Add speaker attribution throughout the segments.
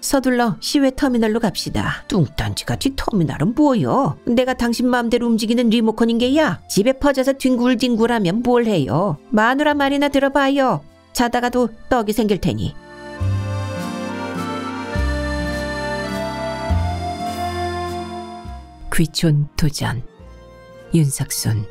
Speaker 1: 서둘러 시외 터미널로 갑시다. 뚱딴지같이 터미널은 뭐요? 내가 당신 마음대로 움직이는 리모컨인 게야. 집에 퍼져서 뒹굴뒹굴하면 뭘 해요. 마누라 말이나 들어봐요. 자다가도 떡이 생길 테니. 귀촌 도전 윤석순.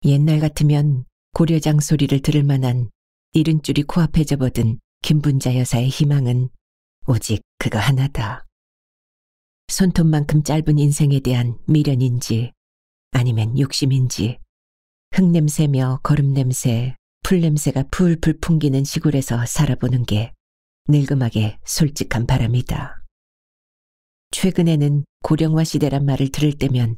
Speaker 1: 옛날 같으면 고려장 소리를 들을 만한 이른줄이 코앞에 접어든 김분자 여사의 희망은 오직 그거 하나다. 손톱만큼 짧은 인생에 대한 미련인지 아니면 욕심인지 흙냄새며 거름냄새, 풀냄새가 풀풀 풍기는 시골에서 살아보는 게 늙음하게 솔직한 바람이다. 최근에는 고령화 시대란 말을 들을 때면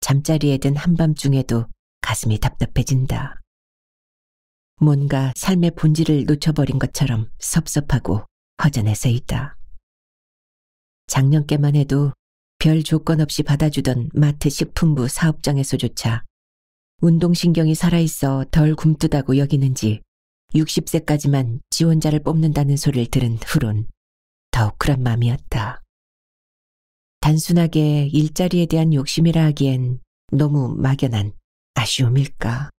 Speaker 1: 잠자리에 든 한밤중에도 가슴이 답답해진다. 뭔가 삶의 본질을 놓쳐버린 것처럼 섭섭하고 허전해서 있다. 작년께만 해도 별 조건 없이 받아주던 마트 식품부 사업장에서조차 운동신경이 살아있어 덜 굼뜨다고 여기는지 60세까지만 지원자를 뽑는다는 소리를 들은 후론 더욱 그런 마음이었다. 단순하게 일자리에 대한 욕심이라 하기엔 너무 막연한 아쉬움일까.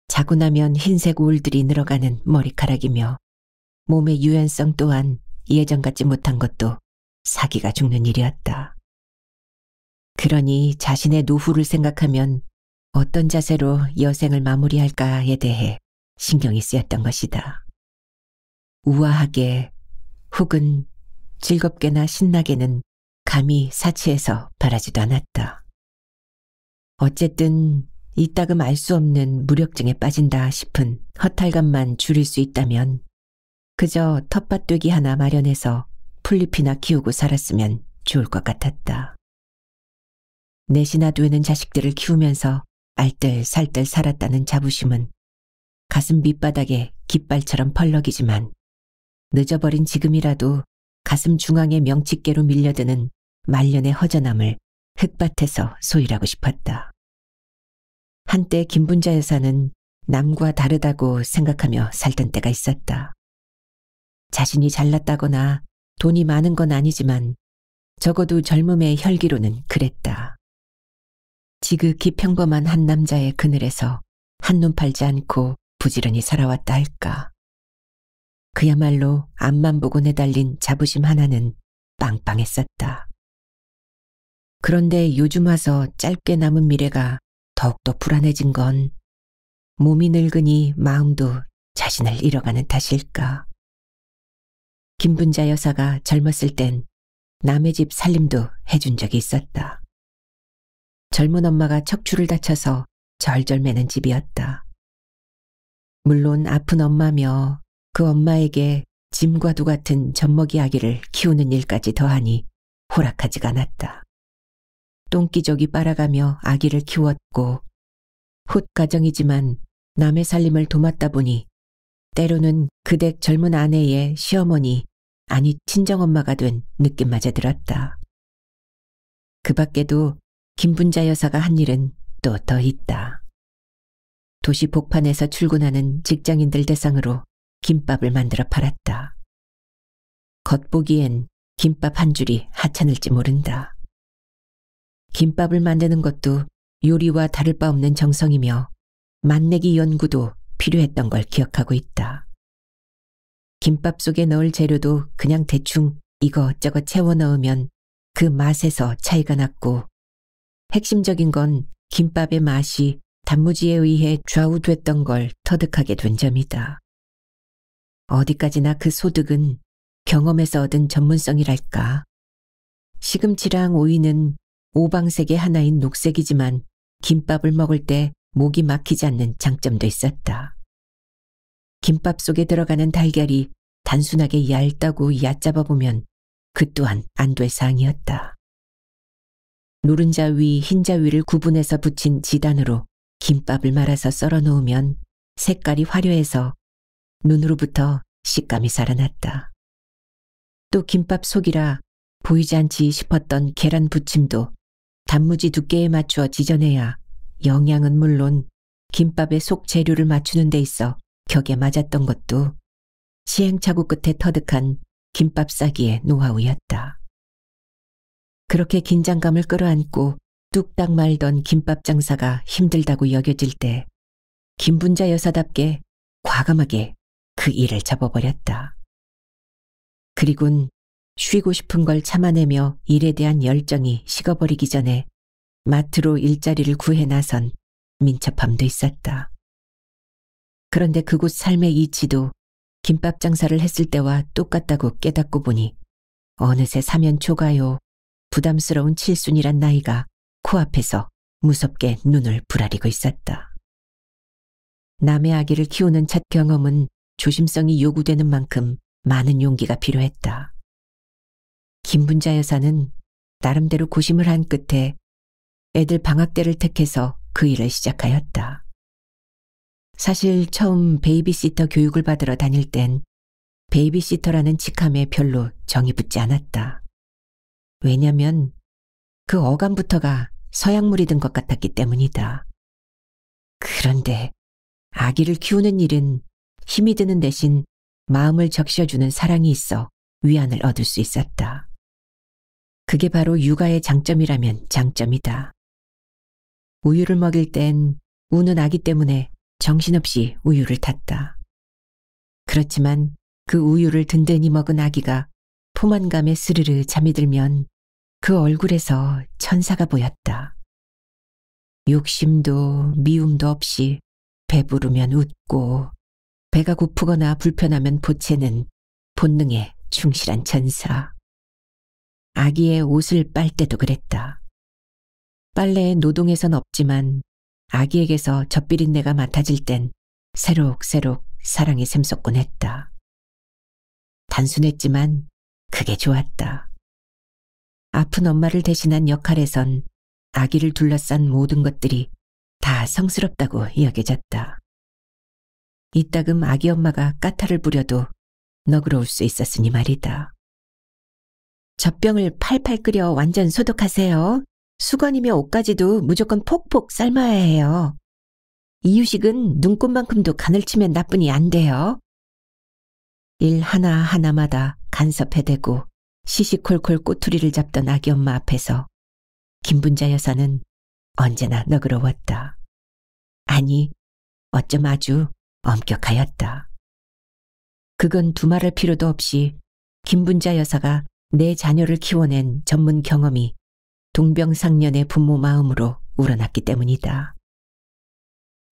Speaker 1: 자고 나면 흰색 우울들이 늘어가는 머리카락이며 몸의 유연성 또한 예전 같지 못한 것도 사기가 죽는 일이었다. 그러니 자신의 노후를 생각하면 어떤 자세로 여생을 마무리할까에 대해 신경이 쓰였던 것이다. 우아하게 혹은 즐겁게나 신나게는 감히 사치해서 바라지도 않았다. 어쨌든 이따금 알 수 없는 무력증에 빠진다 싶은 허탈감만 줄일 수 있다면 그저 텃밭되기 하나 마련해서 풀잎이나 키우고 살았으면 좋을 것 같았다. 넷이나 되는 자식들을 키우면서 알뜰살뜰 살았다는 자부심은 가슴 밑바닥에 깃발처럼 펄럭이지만 늦어버린 지금이라도 가슴 중앙에 명치께로 밀려드는 말년의 허전함을 흙밭에서 소일하고 싶었다. 한때 김분자 여사는 남과 다르다고 생각하며 살던 때가 있었다. 자신이 잘났다거나 돈이 많은 건 아니지만 적어도 젊음의 혈기로는 그랬다. 지극히 평범한 한 남자의 그늘에서 한눈 팔지 않고 부지런히 살아왔다 할까. 그야말로 앞만 보고 내달린 자부심 하나는 빵빵했었다. 그런데 요즘 와서 짧게 남은 미래가 더욱더 불안해진 건 몸이 늙으니 마음도 자신을 잃어가는 탓일까. 김분자 여사가 젊었을 땐 남의 집 살림도 해준 적이 있었다. 젊은 엄마가 척추를 다쳐서 절절 매는 집이었다. 물론 아픈 엄마며 그 엄마에게 짐과도 같은 젖먹이 아기를 키우는 일까지 더하니 호락하지가 않았다. 똥기저귀 빨아가며 아기를 키웠고 훗 가정이지만 남의 살림을 도맡다 보니 때로는 그댁 젊은 아내의 시어머니 아니 친정엄마가 된 느낌마저 들었다. 그 밖에도 김분자 여사가 한 일은 또 더 있다. 도시 복판에서 출근하는 직장인들 대상으로 김밥을 만들어 팔았다. 겉보기엔 김밥 한 줄이 하찮을지 모른다. 김밥을 만드는 것도 요리와 다를 바 없는 정성이며 맛내기 연구도 필요했던 걸 기억하고 있다. 김밥 속에 넣을 재료도 그냥 대충 이것저것 채워 넣으면 그 맛에서 차이가 났고 핵심적인 건 김밥의 맛이 단무지에 의해 좌우됐던 걸 터득하게 된 점이다. 어디까지나 그 소득은 경험에서 얻은 전문성이랄까. 시금치랑 오이는 오방색의 하나인 녹색이지만 김밥을 먹을 때 목이 막히지 않는 장점도 있었다. 김밥 속에 들어가는 달걀이 단순하게 얇다고 얕잡아 보면 그 또한 안도의 사항이었다. 노른자 위, 흰자 위를 구분해서 붙인 지단으로 김밥을 말아서 썰어 놓으면 색깔이 화려해서 눈으로부터 식감이 살아났다. 또 김밥 속이라 보이지 않지 싶었던 계란 부침도 단무지 두께에 맞추어 지져내야 영양은 물론 김밥의 속 재료를 맞추는 데 있어 격에 맞았던 것도 시행착오 끝에 터득한 김밥 싸기의 노하우였다. 그렇게 긴장감을 끌어안고 뚝딱 말던 김밥 장사가 힘들다고 여겨질 때 김분자 여사답게 과감하게 그 일을 접어버렸다. 그리곤 쉬고 싶은 걸 참아내며 일에 대한 열정이 식어버리기 전에 마트로 일자리를 구해 나선 민첩함도 있었다. 그런데 그곳 삶의 이치도 김밥 장사를 했을 때와 똑같다고 깨닫고 보니 어느새 사면 초가요 부담스러운 칠순이란 나이가 코앞에서 무섭게 눈을 부라리고 있었다. 남의 아기를 키우는 첫 경험은 조심성이 요구되는 만큼 많은 용기가 필요했다. 김분자 여사는 나름대로 고심을 한 끝에 애들 방학 때를 택해서 그 일을 시작하였다. 사실 처음 베이비시터 교육을 받으러 다닐 땐 베이비시터라는 직함에 별로 정이 붙지 않았다. 왜냐면 그 어감부터가 서양물이 든 것 같았기 때문이다. 그런데 아기를 키우는 일은 힘이 드는 대신 마음을 적셔주는 사랑이 있어 위안을 얻을 수 있었다. 그게 바로 육아의 장점이라면 장점이다. 우유를 먹일 땐 우는 아기 때문에 정신없이 우유를 탔다. 그렇지만 그 우유를 든든히 먹은 아기가 포만감에 스르르 잠이 들면 그 얼굴에서 천사가 보였다. 욕심도 미움도 없이 배부르면 웃고 배가 고프거나 불편하면 보채는 본능에 충실한 천사. 아기의 옷을 빨 때도 그랬다. 빨래에 노동에선 없지만 아기에게서 젖비린내가 맡아질 땐 새록새록 사랑이 샘솟곤 했다. 단순했지만 그게 좋았다. 아픈 엄마를 대신한 역할에선 아기를 둘러싼 모든 것들이 다 성스럽다고 여겨졌다. 이따금 아기 엄마가 까탈을 부려도 너그러울 수 있었으니 말이다. 젖병을 팔팔 끓여 완전 소독하세요. 수건이며 옷까지도 무조건 폭폭 삶아야 해요. 이유식은 눈꽃만큼도 간을 치면 나쁘니 안 돼요. 일 하나하나마다 간섭해대고 시시콜콜 꼬투리를 잡던 아기 엄마 앞에서 김분자 여사는 언제나 너그러웠다. 아니, 어쩜 아주 엄격하였다. 그건 두말할 필요도 없이 김분자 여사가 내 자녀를 키워낸 전문 경험이 동병상련의 부모 마음으로 우러났기 때문이다.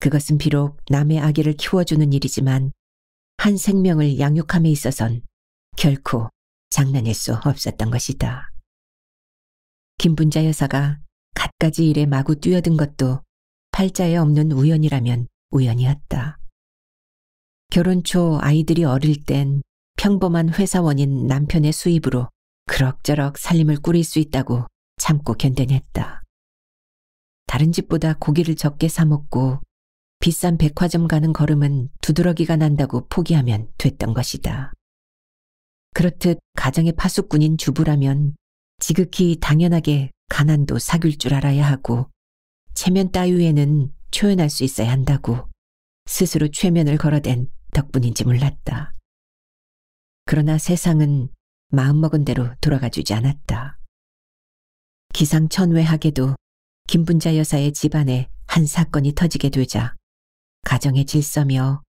Speaker 1: 그것은 비록 남의 아기를 키워주는 일이지만 한 생명을 양육함에 있어선 결코 장난일 수 없었던 것이다. 김분자 여사가 갖가지 일에 마구 뛰어든 것도 팔자에 없는 우연이라면 우연이었다. 결혼 초 아이들이 어릴 땐 평범한 회사원인 남편의 수입으로 그럭저럭 살림을 꾸릴 수 있다고 참고 견뎌냈다. 다른 집보다 고기를 적게 사 먹고 비싼 백화점 가는 걸음은 두드러기가 난다고 포기하면 됐던 것이다. 그렇듯 가정의 파수꾼인 주부라면 지극히 당연하게 가난도 사귈 줄 알아야 하고 체면 따위에는 초연할 수 있어야 한다고 스스로 최면을 걸어댄 덕분인지 몰랐다. 그러나 세상은 마음먹은 대로 돌아가주지 않았다. 기상천외하게도 김분자 여사의 집안에 한 사건이 터지게 되자 가정의 질서며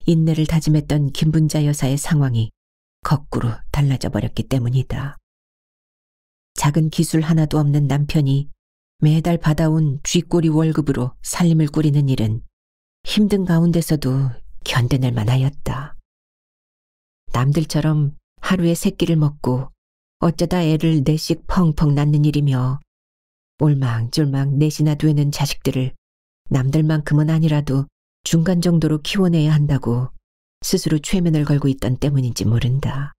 Speaker 1: 인내를 다짐했던 김분자 여사의 상황이 거꾸로 달라져 버렸기 때문이다. 작은 기술 하나도 없는 남편이 매달 받아온 쥐꼬리 월급으로 살림을 꾸리는 일은 힘든 가운데서도 견뎌낼 만하였다. 남들처럼 하루에 세 끼를 먹고 어쩌다 애를 넷씩 펑펑 낳는 일이며 올망졸망 넷이나 되는 자식들을 남들만큼은 아니라도 중간 정도로 키워내야 한다고 스스로 최면을 걸고 있던 때문인지 모른다.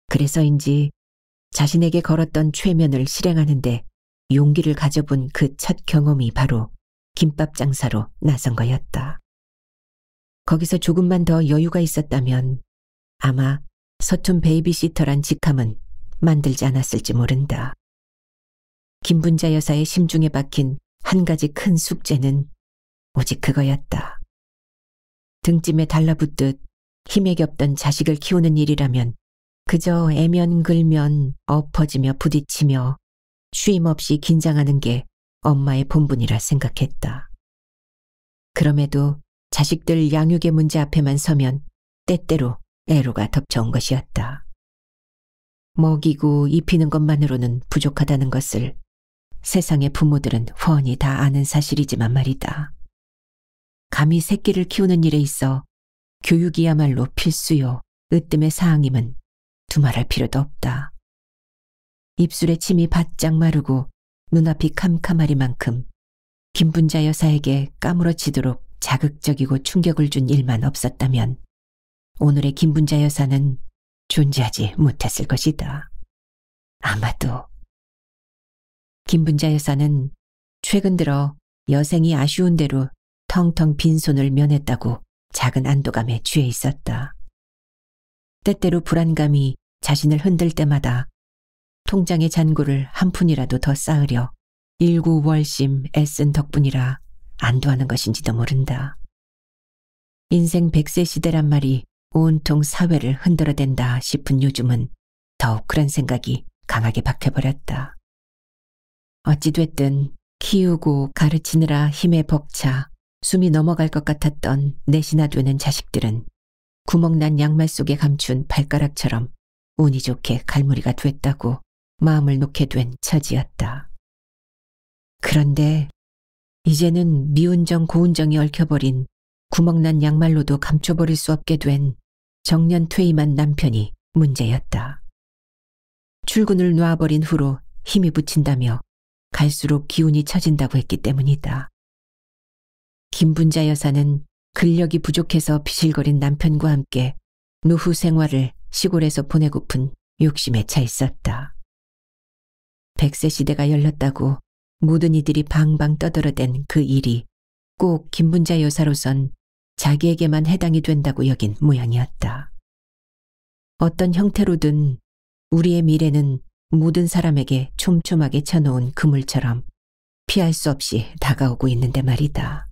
Speaker 1: 그래서인지 자신에게 걸었던 최면을 실행하는데 용기를 가져본 그 첫 경험이 바로 김밥 장사로 나선 거였다. 거기서 조금만 더 여유가 있었다면 아마 서툰 베이비시터란 직함은 만들지 않았을지 모른다. 김분자 여사의 심중에 박힌 한 가지 큰 숙제는 오직 그거였다. 등짐에 달라붙듯 힘에 겹던 자식을 키우는 일이라면 그저 애면글면 엎어지며 부딪히며 쉼없이 긴장하는 게 엄마의 본분이라 생각했다. 그럼에도 자식들 양육의 문제 앞에만 서면 때때로 애로가 덮쳐온 것이었다. 먹이고 입히는 것만으로는 부족하다는 것을 세상의 부모들은 훤히 다 아는 사실이지만 말이다. 감히 새끼를 키우는 일에 있어 교육이야말로 필수요 으뜸의 사항임은 두말할 필요도 없다. 입술에 침이 바짝 마르고 눈앞이 캄캄하리만큼 김분자 여사에게 까무러치도록 자극적이고 충격을 준 일만 없었다면 오늘의 김분자 여사는 존재하지 못했을 것이다. 아마도. 김분자 여사는 최근 들어 여생이 아쉬운 대로 텅텅 빈손을 면했다고 작은 안도감에 취해 있었다. 때때로 불안감이 자신을 흔들 때마다 통장의 잔고를 한 푼이라도 더 쌓으려 일구월심 애쓴 덕분이라 안도하는 것인지도 모른다. 인생 100세 시대란 말이 온통 사회를 흔들어댄다 싶은 요즘은 더욱 그런 생각이 강하게 박혀버렸다. 어찌됐든 키우고 가르치느라 힘에 벅차 숨이 넘어갈 것 같았던 넷이나 되는 자식들은 구멍난 양말 속에 감춘 발가락처럼 운이 좋게 갈무리가 됐다고 마음을 놓게 된 처지였다. 그런데 이제는 미운정 고운정이 얽혀버린 구멍난 양말로도 감춰버릴 수 없게 된 정년 퇴임한 남편이 문제였다. 출근을 놔버린 후로 힘이 붙인다며 갈수록 기운이 처진다고 했기 때문이다. 김분자 여사는 근력이 부족해서 비실거린 남편과 함께 노후 생활을 시골에서 보내고픈 욕심에 차 있었다. 100세 시대가 열렸다고 모든 이들이 방방 떠들어댄 그 일이 꼭 김분자 여사로선 자기에게만 해당이 된다고 여긴 모양이었다. 어떤 형태로든 우리의 미래는 모든 사람에게 촘촘하게 쳐놓은 그물처럼 피할 수 없이 다가오고 있는데 말이다.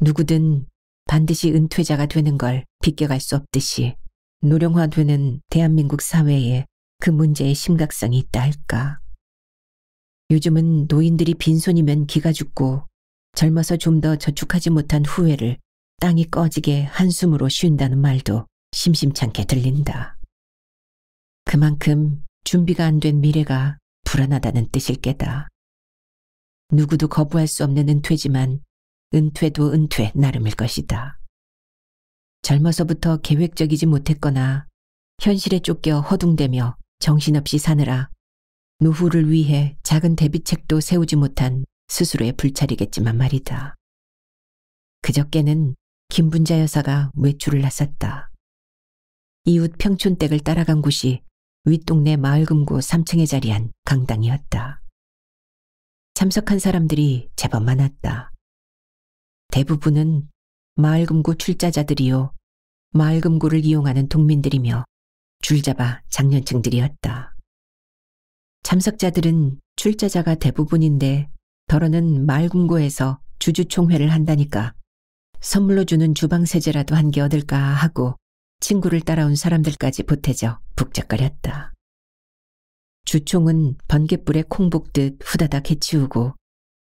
Speaker 1: 누구든 반드시 은퇴자가 되는 걸 비껴갈 수 없듯이 노령화되는 대한민국 사회에 그 문제의 심각성이 있다 할까. 요즘은 노인들이 빈손이면 기가 죽고 젊어서 좀 더 저축하지 못한 후회를 땅이 꺼지게 한숨으로 쉰다는 말도 심심찮게 들린다. 그만큼 준비가 안 된 미래가 불안하다는 뜻일 게다. 누구도 거부할 수 없는 은퇴지만 은퇴도 은퇴 나름일 것이다. 젊어서부터 계획적이지 못했거나 현실에 쫓겨 허둥대며 정신없이 사느라 노후를 위해 작은 대비책도 세우지 못한 스스로의 불찰이겠지만 말이다. 그저께는 김분자 여사가 외출을 나섰다. 이웃 평촌댁을 따라간 곳이 윗동네 마을금고 3층에 자리한 강당이었다. 참석한 사람들이 제법 많았다. 대부분은 마을금고 출자자들이요 마을금고를 이용하는 동민들이며 줄잡아 장년층들이었다. 참석자들은 출자자가 대부분인데 더러는 마을금고에서 주주총회를 한다니까 선물로 주는 주방세제라도 한 개 얻을까 하고 친구를 따라온 사람들까지 보태져 북적거렸다. 주총은 번갯불에 콩 볶듯 후다닥 해치우고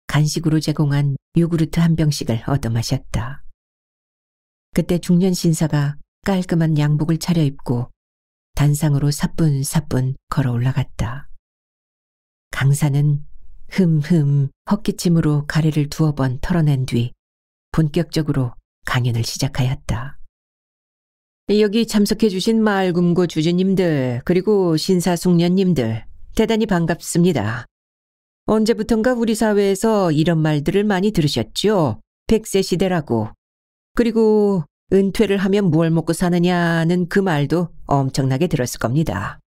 Speaker 1: 간식으로 제공한 요구르트 한 병씩을 얻어 마셨다. 그때 중년 신사가 깔끔한 양복을 차려입고 단상으로 사뿐사뿐 걸어 올라갔다. 강사는 흠흠 헛기침으로 가래를 두어 번 털어낸 뒤 본격적으로 강연을 시작하였다. 여기 참석해 주신 마을금고 주주님들 그리고 신사숙녀님들 대단히 반갑습니다. 언제부턴가 우리 사회에서 이런 말들을 많이 들으셨죠? 100세 시대라고. 그리고 은퇴를 하면 뭘 먹고 사느냐는 그 말도 엄청나게 들었을 겁니다.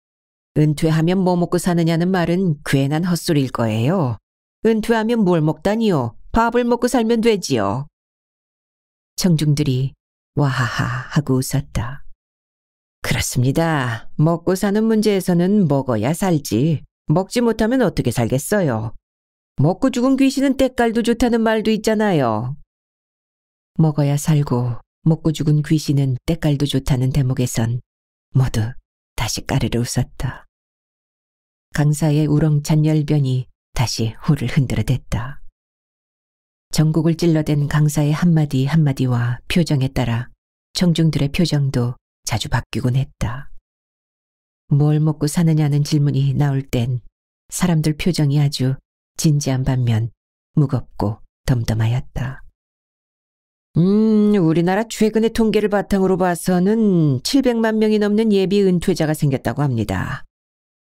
Speaker 1: 은퇴하면 뭐 먹고 사느냐는 말은 괜한 헛소리일 거예요. 은퇴하면 뭘 먹다니요? 밥을 먹고 살면 되지요. 청중들이 와하하 하고 웃었다. 그렇습니다. 먹고 사는 문제에서는 먹어야 살지. 먹지 못하면 어떻게 살겠어요. 먹고 죽은 귀신은 때깔도 좋다는 말도 있잖아요. 먹어야 살고 먹고 죽은 귀신은 때깔도 좋다는 대목에선 모두 다시 까르르 웃었다. 강사의 우렁찬 열변이 다시 홀을 흔들어댔다. 전곡을 찔러댄 강사의 한마디 한마디와 표정에 따라 청중들의 표정도 자주 바뀌곤 했다. 뭘 먹고 사느냐는 질문이 나올 땐 사람들 표정이 아주 진지한 반면 무겁고 덤덤하였다. 우리나라 최근의 통계를 바탕으로 봐서는 700만 명이 넘는 예비 은퇴자가 생겼다고 합니다.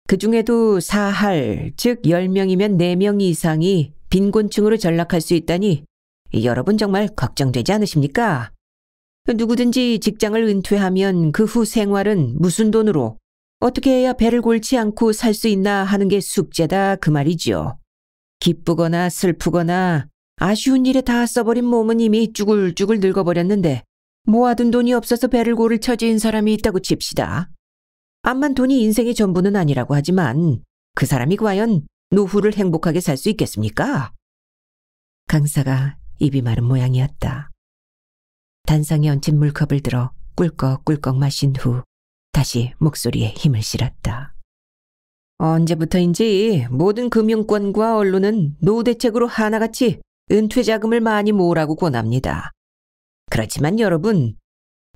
Speaker 1: 그중에도 사할, 즉 10명이면 4명 이상이 빈곤층으로 전락할 수 있다니 여러분 정말 걱정되지 않으십니까? 누구든지 직장을 은퇴하면 그 후 생활은 무슨 돈으로 어떻게 해야 배를 골지 않고 살 수 있나 하는 게 숙제다 그 말이지요. 기쁘거나 슬프거나 아쉬운 일에 다 써버린 몸은 이미 쭈글쭈글 늙어버렸는데 모아둔 돈이 없어서 배를 고를 처지인 사람이 있다고 칩시다. 암만 돈이 인생의 전부는 아니라고 하지만 그 사람이 과연 노후를 행복하게 살 수 있겠습니까? 강사가 입이 마른 모양이었다. 단상에 얹힌 물컵을 들어 꿀꺽꿀꺽 마신 후 다시 목소리에 힘을 실었다. 언제부터인지 모든 금융권과 언론은 노대책으로 하나같이 은퇴자금을 많이 모으라고 권합니다. 그렇지만 여러분,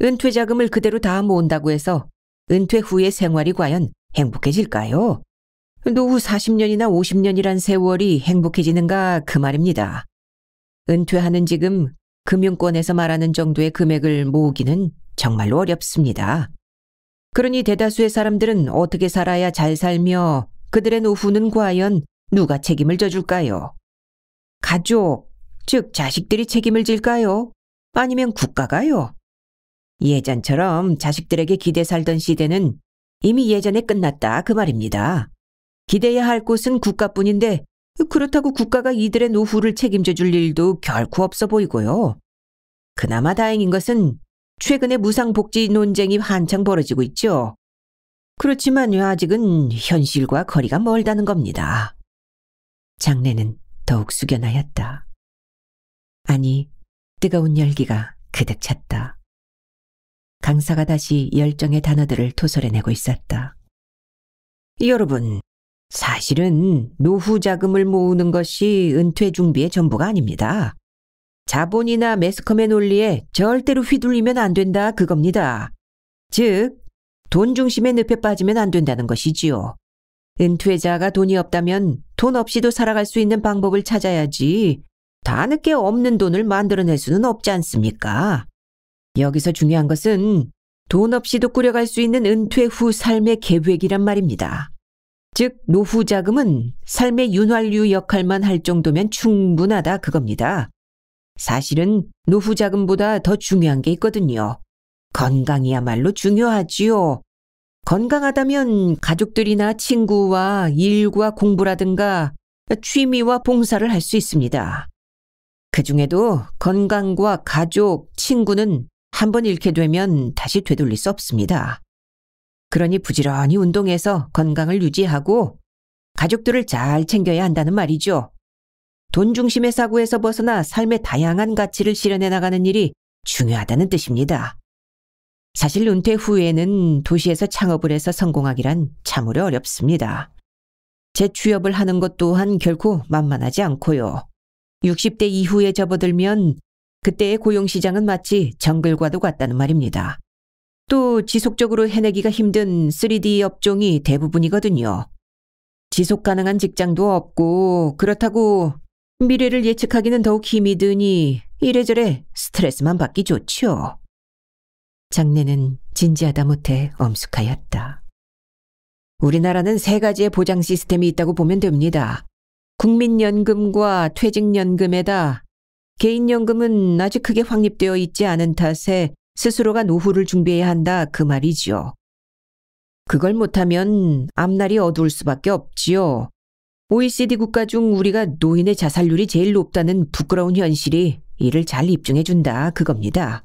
Speaker 1: 은퇴자금을 그대로 다 모은다고 해서 은퇴 후의 생활이 과연 행복해질까요? 노후 40년이나 50년이란 세월이 행복해지는가 그 말입니다. 은퇴하는 지금 금융권에서 말하는 정도의 금액을 모으기는 정말로 어렵습니다. 그러니 대다수의 사람들은 어떻게 살아야 잘 살며 그들의 노후는 과연 누가 책임을 져줄까요? 가족, 즉 자식들이 책임을 질까요? 아니면 국가가요? 예전처럼 자식들에게 기대 살던 시대는 이미 예전에 끝났다 그 말입니다. 기대야 할 곳은 국가뿐인데 그렇다고 국가가 이들의 노후를 책임져 줄 일도 결코 없어 보이고요. 그나마 다행인 것은 최근에 무상복지 논쟁이 한창 벌어지고 있죠. 그렇지만 아직은 현실과 거리가 멀다는 겁니다. 장내는 더욱 숙연하였다. 아니, 뜨거운 열기가 그득 찼다. 강사가 다시 열정의 단어들을 토설해내고 있었다. 여러분, 사실은 노후 자금을 모으는 것이 은퇴 준비의 전부가 아닙니다. 자본이나 매스컴의 논리에 절대로 휘둘리면 안 된다 그겁니다. 즉, 돈 중심의 늪에 빠지면 안 된다는 것이지요. 은퇴자가 돈이 없다면 돈 없이도 살아갈 수 있는 방법을 찾아야지 다 늦게 없는 돈을 만들어낼 수는 없지 않습니까? 여기서 중요한 것은 돈 없이도 꾸려갈 수 있는 은퇴 후 삶의 계획이란 말입니다. 즉 노후 자금은 삶의 윤활유 역할만 할 정도면 충분하다 그겁니다. 사실은 노후 자금보다 더 중요한 게 있거든요. 건강이야말로 중요하지요. 건강하다면 가족들이나 친구와 일과 공부라든가 취미와 봉사를 할 수 있습니다. 그중에도 건강과 가족, 친구는 한번 잃게 되면 다시 되돌릴 수 없습니다. 그러니 부지런히 운동해서 건강을 유지하고 가족들을 잘 챙겨야 한다는 말이죠. 돈 중심의 사고에서 벗어나 삶의 다양한 가치를 실현해 나가는 일이 중요하다는 뜻입니다. 사실 은퇴 후에는 도시에서 창업을 해서 성공하기란 참으로 어렵습니다. 재취업을 하는 것 또한 결코 만만하지 않고요. 60대 이후에 접어들면 그때의 고용시장은 마치 정글과도 같다는 말입니다. 또 지속적으로 해내기가 힘든 3D 업종이 대부분이거든요. 지속 가능한 직장도 없고 그렇다고 미래를 예측하기는 더욱 힘이 드니 이래저래 스트레스만 받기 좋죠. 장내는 진지하다 못해 엄숙하였다. 우리나라는 3가지의 보장 시스템이 있다고 보면 됩니다. 국민연금과 퇴직연금에다 개인연금은 아직 크게 확립되어 있지 않은 탓에 스스로가 노후를 준비해야 한다 그 말이죠. 그걸 못하면 앞날이 어두울 수밖에 없지요. OECD 국가 중 우리가 노인의 자살률이 제일 높다는 부끄러운 현실이 이를 잘 입증해준다 그겁니다.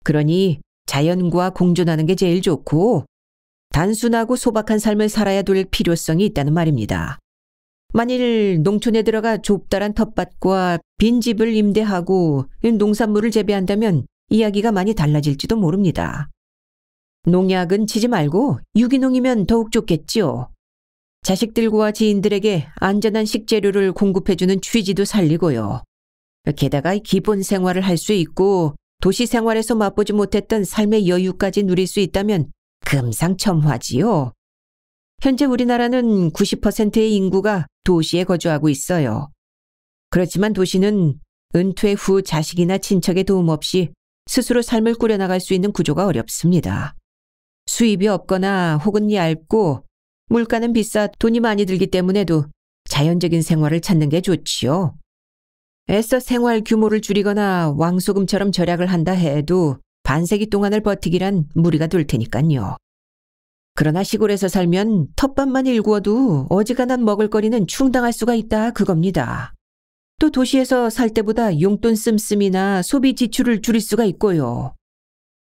Speaker 1: 그러니 자연과 공존하는 게 제일 좋고 단순하고 소박한 삶을 살아야 될 필요성이 있다는 말입니다. 만일 농촌에 들어가 좁다란 텃밭과 빈집을 임대하고 농산물을 재배한다면 이야기가 많이 달라질지도 모릅니다. 농약은 치지 말고 유기농이면 더욱 좋겠지요. 자식들과 지인들에게 안전한 식재료를 공급해주는 취지도 살리고요. 게다가 기본 생활을 할 수 있고 도시 생활에서 맛보지 못했던 삶의 여유까지 누릴 수 있다면 금상첨화지요. 현재 우리나라는 90%의 인구가 도시에 거주하고 있어요. 그렇지만 도시는 은퇴 후 자식이나 친척의 도움 없이 스스로 삶을 꾸려나갈 수 있는 구조가 어렵습니다. 수입이 없거나 혹은 얇고 물가는 비싸 돈이 많이 들기 때문에도 자연적인 생활을 찾는 게 좋지요. 애써 생활 규모를 줄이거나 왕소금처럼 절약을 한다 해도 반세기 동안을 버티기란 무리가 될 테니까요. 그러나 시골에서 살면 텃밭만 일구어도 어지간한 먹을거리는 충당할 수가 있다 그겁니다. 또 도시에서 살 때보다 용돈 씀씀이나 소비 지출을 줄일 수가 있고요.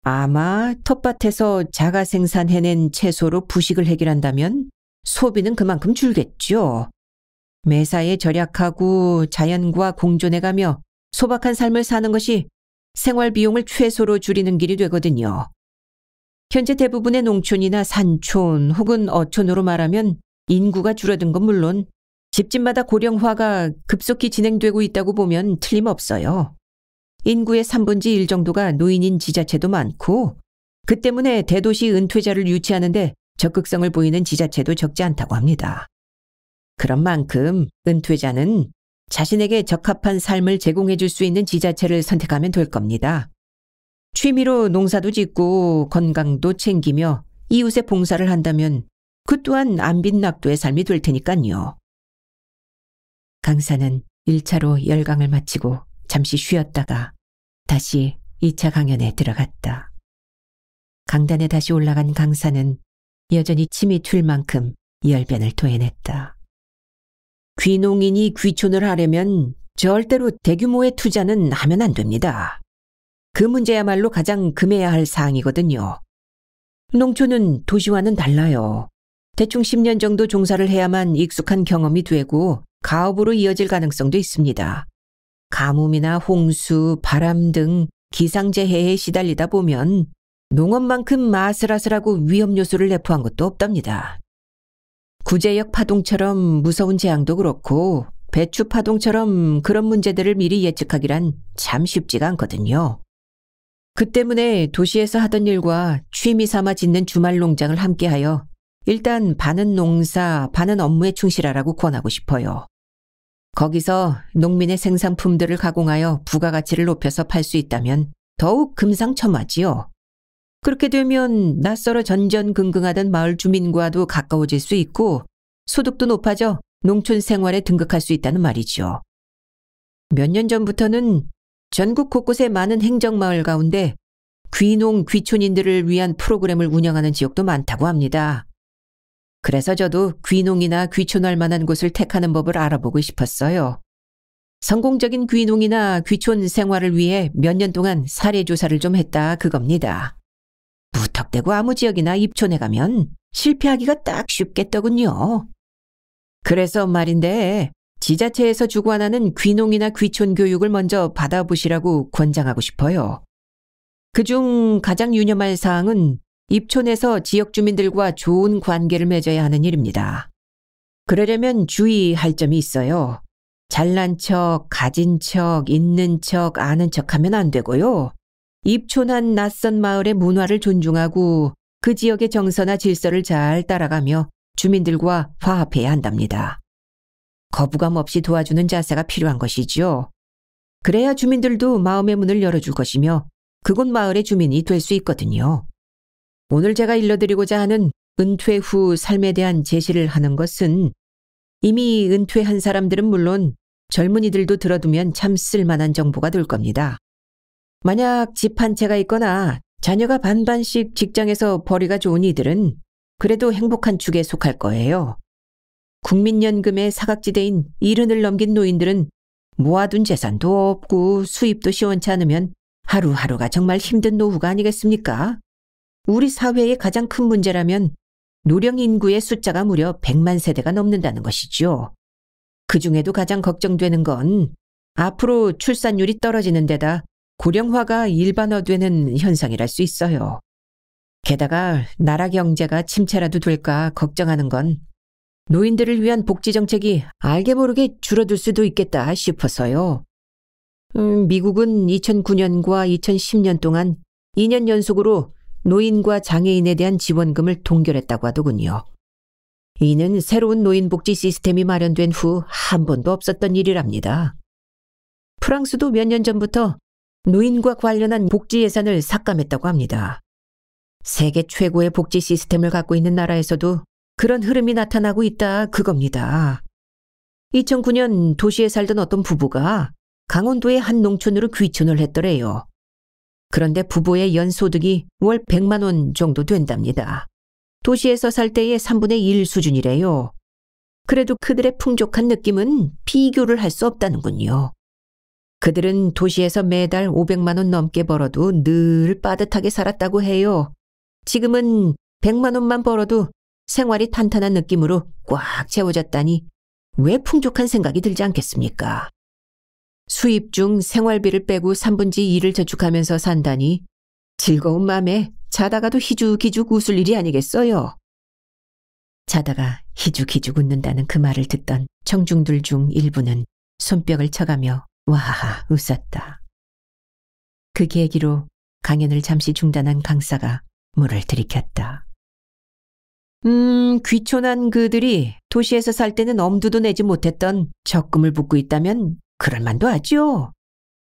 Speaker 1: 아마 텃밭에서 자가 생산해낸 채소로 부식을 해결한다면 소비는 그만큼 줄겠죠. 매사에 절약하고 자연과 공존해가며 소박한 삶을 사는 것이 생활 비용을 최소로 줄이는 길이 되거든요. 현재 대부분의 농촌이나 산촌 혹은 어촌으로 말하면 인구가 줄어든 건 물론 집집마다 고령화가 급속히 진행되고 있다고 보면 틀림없어요. 인구의 3분의 1 정도가 노인인 지자체도 많고 그 때문에 대도시 은퇴자를 유치하는데 적극성을 보이는 지자체도 적지 않다고 합니다. 그런 만큼 은퇴자는 자신에게 적합한 삶을 제공해 줄 수 있는 지자체를 선택하면 될 겁니다. 취미로 농사도 짓고 건강도 챙기며 이웃에 봉사를 한다면 그 또한 안빈낙도의 삶이 될 테니까요. 강사는 1차로 열강을 마치고 잠시 쉬었다가 다시 2차 강연에 들어갔다. 강단에 다시 올라간 강사는 여전히 침이 튈 만큼 열변을 토해냈다. 귀농인이 귀촌을 하려면 절대로 대규모의 투자는 하면 안 됩니다. 그 문제야말로 가장 금해야 할 사항이거든요. 농촌은 도시와는 달라요. 대충 10년 정도 종사를 해야만 익숙한 경험이 되고 가업으로 이어질 가능성도 있습니다. 가뭄이나 홍수, 바람 등 기상재해에 시달리다 보면 농업만큼 아슬아슬하고 위험 요소를 내포한 것도 없답니다. 구제역 파동처럼 무서운 재앙도 그렇고 배추 파동처럼 그런 문제들을 미리 예측하기란 참 쉽지가 않거든요. 그 때문에 도시에서 하던 일과 취미 삼아 짓는 주말 농장을 함께하여 일단 반은 농사, 반은 업무에 충실하라고 권하고 싶어요. 거기서 농민의 생산품들을 가공하여 부가가치를 높여서 팔 수 있다면 더욱 금상첨화지요. 그렇게 되면 낯설어 전전긍긍하던 마을 주민과도 가까워질 수 있고 소득도 높아져 농촌 생활에 등극할 수 있다는 말이죠. 몇 년 전부터는 전국 곳곳의 많은 행정마을 가운데 귀농 귀촌인들을 위한 프로그램을 운영하는 지역도 많다고 합니다. 그래서 저도 귀농이나 귀촌할 만한 곳을 택하는 법을 알아보고 싶었어요. 성공적인 귀농이나 귀촌 생활을 위해 몇 년 동안 사례조사를 좀 했다 그겁니다. 무턱대고 아무 지역이나 입촌에 가면 실패하기가 딱 쉽겠더군요. 그래서 말인데 지자체에서 주관하는 귀농이나 귀촌 교육을 먼저 받아보시라고 권장하고 싶어요. 그중 가장 유념할 사항은 입촌에서 지역 주민들과 좋은 관계를 맺어야 하는 일입니다. 그러려면 주의할 점이 있어요. 잘난 척, 가진 척, 있는 척, 아는 척 하면 안 되고요. 입촌한 낯선 마을의 문화를 존중하고 그 지역의 정서나 질서를 잘 따라가며 주민들과 화합해야 한답니다. 거부감 없이 도와주는 자세가 필요한 것이죠. 그래야 주민들도 마음의 문을 열어줄 것이며 그곳 마을의 주민이 될 수 있거든요. 오늘 제가 일러드리고자 하는 은퇴 후 삶에 대한 제시를 하는 것은 이미 은퇴한 사람들은 물론 젊은이들도 들어두면 참 쓸만한 정보가 될 겁니다. 만약 집 한 채가 있거나 자녀가 반반씩 직장에서 벌이가 좋은 이들은 그래도 행복한 축에 속할 거예요. 국민연금의 사각지대인 70을 넘긴 노인들은 모아둔 재산도 없고 수입도 시원치 않으면 하루하루가 정말 힘든 노후가 아니겠습니까? 우리 사회의 가장 큰 문제라면 노령 인구의 숫자가 무려 100만 세대가 넘는다는 것이죠. 그중에도 가장 걱정되는 건 앞으로 출산율이 떨어지는 데다 고령화가 일반화되는 현상이랄 수 있어요. 게다가 나라 경제가 침체라도 될까 걱정하는 건 노인들을 위한 복지 정책이 알게 모르게 줄어들 수도 있겠다 싶어서요. 미국은 2009년과 2010년 동안 2년 연속으로 노인과 장애인에 대한 지원금을 동결했다고 하더군요. 이는 새로운 노인복지 시스템이 마련된 후 한 번도 없었던 일이랍니다. 프랑스도 몇 년 전부터 노인과 관련한 복지 예산을 삭감했다고 합니다. 세계 최고의 복지 시스템을 갖고 있는 나라에서도 그런 흐름이 나타나고 있다 그겁니다. 2009년 도시에 살던 어떤 부부가 강원도의 한 농촌으로 귀촌을 했더래요. 그런데 부부의 연소득이 월 100만 원 정도 된답니다. 도시에서 살 때의 3분의 1 수준이래요. 그래도 그들의 풍족한 느낌은 비교를 할 수 없다는군요. 그들은 도시에서 매달 500만 원 넘게 벌어도 늘 빠듯하게 살았다고 해요. 지금은 100만 원만 벌어도 생활이 탄탄한 느낌으로 꽉 채워졌다니 왜 풍족한 생각이 들지 않겠습니까? 수입 중 생활비를 빼고 3분의 2를 저축하면서 산다니 즐거운 마음에 자다가도 희죽희죽 웃을 일이 아니겠어요? 자다가 희죽희죽 웃는다는 그 말을 듣던 청중들 중 일부는 손뼉을 쳐가며 와하 웃었다. 그 계기로 강연을 잠시 중단한 강사가 물을 들이켰다. 귀촌한 그들이 도시에서 살 때는 엄두도 내지 못했던 적금을 붓고 있다면 그럴만도 하죠.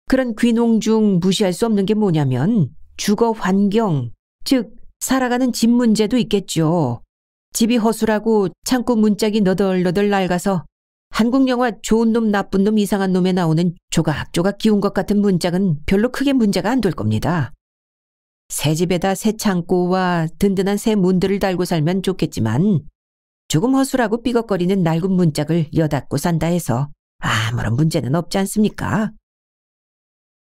Speaker 1: 그런 귀농 중 무시할 수 없는 게 뭐냐면 주거 환경, 즉 살아가는 집 문제도 있겠죠. 집이 허술하고 창고 문짝이 너덜너덜 낡아서 한국 영화 좋은 놈 나쁜 놈 이상한 놈에 나오는 조각조각 기운 것 같은 문짝은 별로 크게 문제가 안 될 겁니다. 새 집에다 새 창고와 든든한 새 문들을 달고 살면 좋겠지만 조금 허술하고 삐걱거리는 낡은 문짝을 여닫고 산다 해서 아무런 문제는 없지 않습니까?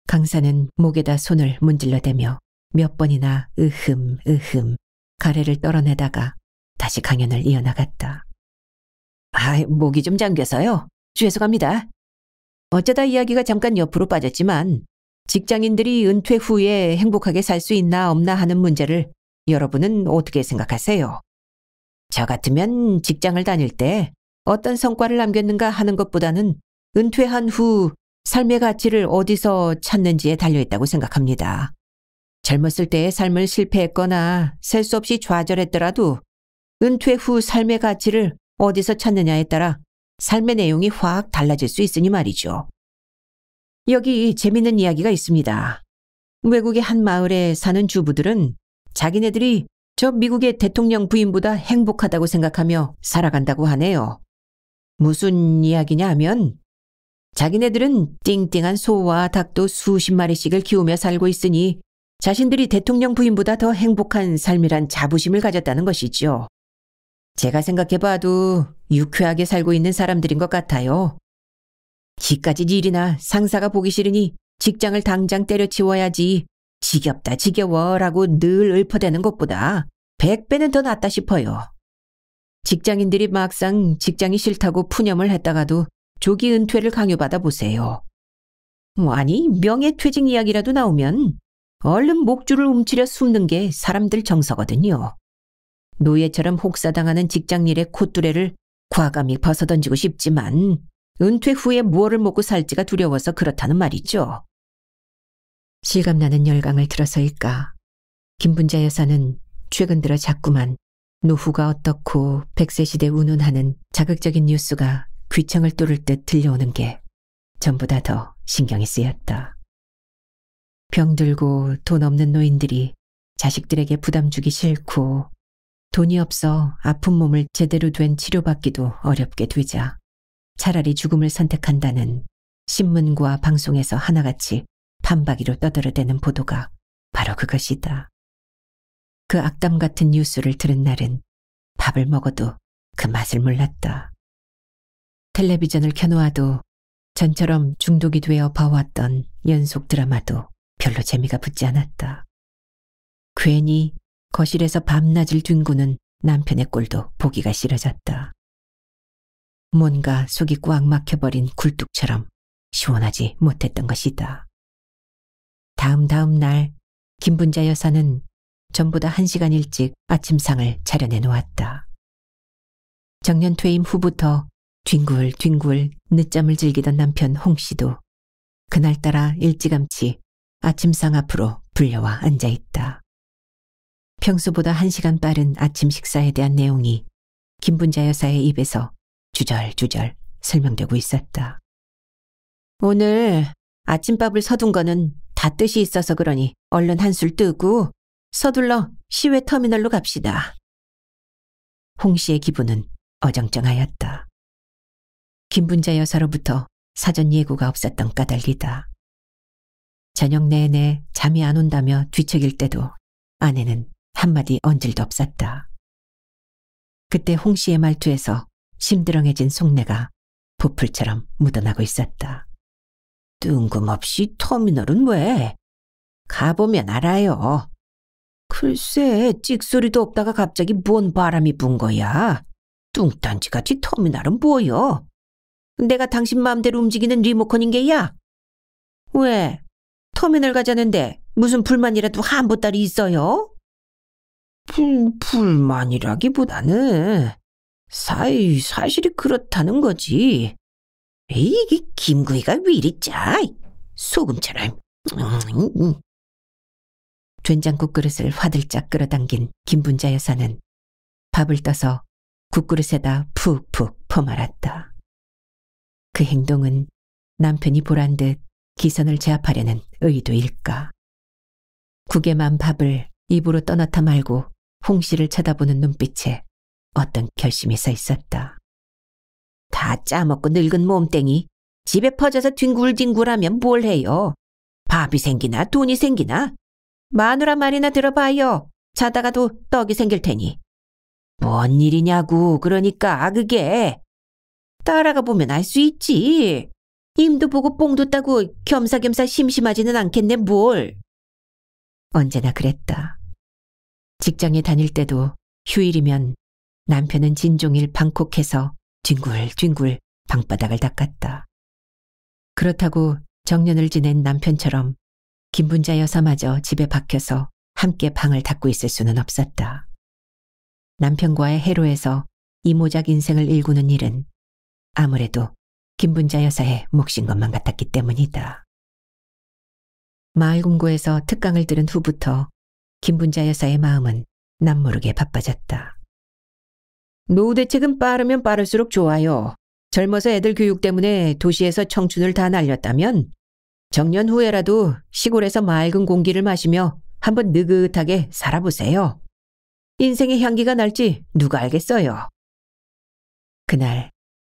Speaker 1: 강사는 목에다 손을 문질러대며 몇 번이나 으흠 가래를 떨어내다가 다시 강연을 이어나갔다. 목이 좀 잠겨서요. 죄송합니다. 어쩌다 이야기가 잠깐 옆으로 빠졌지만 직장인들이 은퇴 후에 행복하게 살 수 있나 없나 하는 문제를 여러분은 어떻게 생각하세요? 저 같으면 직장을 다닐 때 어떤 성과를 남겼는가 하는 것보다는 은퇴한 후 삶의 가치를 어디서 찾는지에 달려있다고 생각합니다. 젊었을 때의 삶을 실패했거나 셀 수 없이 좌절했더라도 은퇴 후 삶의 가치를 어디서 찾느냐에 따라 삶의 내용이 확 달라질 수 있으니 말이죠. 여기 재밌는 이야기가 있습니다. 외국의 한 마을에 사는 주부들은 자기네들이 저 미국의 대통령 부인보다 행복하다고 생각하며 살아간다고 하네요. 무슨 이야기냐 하면 자기네들은 띵띵한 소와 닭도 수십 마리씩을 키우며 살고 있으니 자신들이 대통령 부인보다 더 행복한 삶이란 자부심을 가졌다는 것이죠. 제가 생각해봐도 유쾌하게 살고 있는 사람들인 것 같아요. 기까지 일이나 상사가 보기 싫으니 직장을 당장 때려치워야지 지겹다 지겨워라고 늘 읊어대는 것보다 100배는 더 낫다 싶어요. 직장인들이 막상 직장이 싫다고 푸념을 했다가도 조기 은퇴를 강요받아 보세요. 아니 명예퇴직 이야기라도 나오면 얼른 목줄을 움츠려 숨는 게 사람들 정서거든요. 노예처럼 혹사당하는 직장일의 콧두레를 과감히 벗어던지고 싶지만 은퇴 후에 무엇을 먹고 살지가 두려워서 그렇다는 말이죠. 실감나는 열강을 들어서일까. 김분자 여사는 최근 들어 자꾸만 노후가 어떻고 100세 시대 운운하는 자극적인 뉴스가 귀청을 뚫을 듯 들려오는 게 전보다 더 신경이 쓰였다. 병들고 돈 없는 노인들이 자식들에게 부담 주기 싫고 돈이 없어 아픈 몸을 제대로 된 치료받기도 어렵게 되자 차라리 죽음을 선택한다는 신문과 방송에서 하나같이 판박이로 떠들어대는 보도가 바로 그것이다. 그 악담 같은 뉴스를 들은 날은 밥을 먹어도 그 맛을 몰랐다. 텔레비전을 켜놓아도 전처럼 중독이 되어 봐왔던 연속 드라마도 별로 재미가 붙지 않았다. 괜히 거실에서 밤낮을 뒹구는 남편의 꼴도 보기가 싫어졌다. 뭔가 속이 꽉 막혀버린 굴뚝처럼 시원하지 못했던 것이다. 다음 날 김분자 여사는 전보다 1시간 일찍 아침상을 차려내 놓았다. 정년 퇴임 후부터 뒹굴뒹굴 늦잠을 즐기던 남편 홍씨도 그날따라 일찌감치 아침상 앞으로 불려와 앉아있다. 평소보다 1시간 빠른 아침 식사에 대한 내용이 김분자 여사의 입에서 주절주절 설명되고 있었다. 오늘 아침밥을 서둔 거는 다 뜻이 있어서 그러니 얼른 한술 뜨고 서둘러 시외 터미널로 갑시다. 홍 씨의 기분은 어정쩡하였다. 김분자 여사로부터 사전 예고가 없었던 까닭이다. 저녁 내내 잠이 안 온다며 뒤척일 때도 아내는 한마디 언질도 없었다. 그때 홍 씨의 말투에서 심드렁해진 속내가 보풀처럼 묻어나고 있었다. 뜬금없이 터미널은 왜? 가보면 알아요. 글쎄, 찍소리도 없다가 갑자기 뭔 바람이 분 거야. 뚱딴지같이 터미널은 뭐여? 내가 당신 마음대로 움직이는 리모컨인 게야? 왜? 터미널 가자는데 무슨 불만이라도 한 보따리 있어요? 불만이라기보다는 사실이 그렇다는 거지. 이게 김구이가 왜 이리 짜? 소금처럼. 된장국 그릇을 화들짝 끌어당긴 김분자 여사는 밥을 떠서 국그릇에다 푹푹 퍼말았다. 그 행동은 남편이 보란 듯 기선을 제압하려는 의도일까. 국에만 밥을 입으로 떠넣다 말고 홍 씨를 쳐다보는 눈빛에 어떤 결심이 서 있었다. 다 짜먹고 늙은 몸땡이 집에 퍼져서 뒹굴뒹굴하면 뭘 해요. 밥이 생기나 돈이 생기나. 마누라 말이나 들어봐요. 자다가도 떡이 생길 테니. 뭔 일이냐고. 그러니까 그게. 따라가 보면 알 수 있지. 임도 보고 뽕도 따고 겸사겸사 심심하지는 않겠네 뭘. 언제나 그랬다. 직장에 다닐 때도 휴일이면 남편은 진종일 방콕해서 뒹굴뒹굴 방바닥을 닦았다. 그렇다고 정년을 지낸 남편처럼 김분자 여사마저 집에 박혀서 함께 방을 닦고 있을 수는 없었다. 남편과의 해로에서 이모작 인생을 일구는 일은 아무래도 김분자 여사의 몫인 것만 같았기 때문이다. 마을 공고에서 특강을 들은 후부터 김분자 여사의 마음은 남모르게 바빠졌다. 노후 대책은 빠르면 빠를수록 좋아요. 젊어서 애들 교육 때문에 도시에서 청춘을 다 날렸다면 정년 후에라도 시골에서 맑은 공기를 마시며 한번 느긋하게 살아보세요. 인생의 향기가 날지 누가 알겠어요. 그날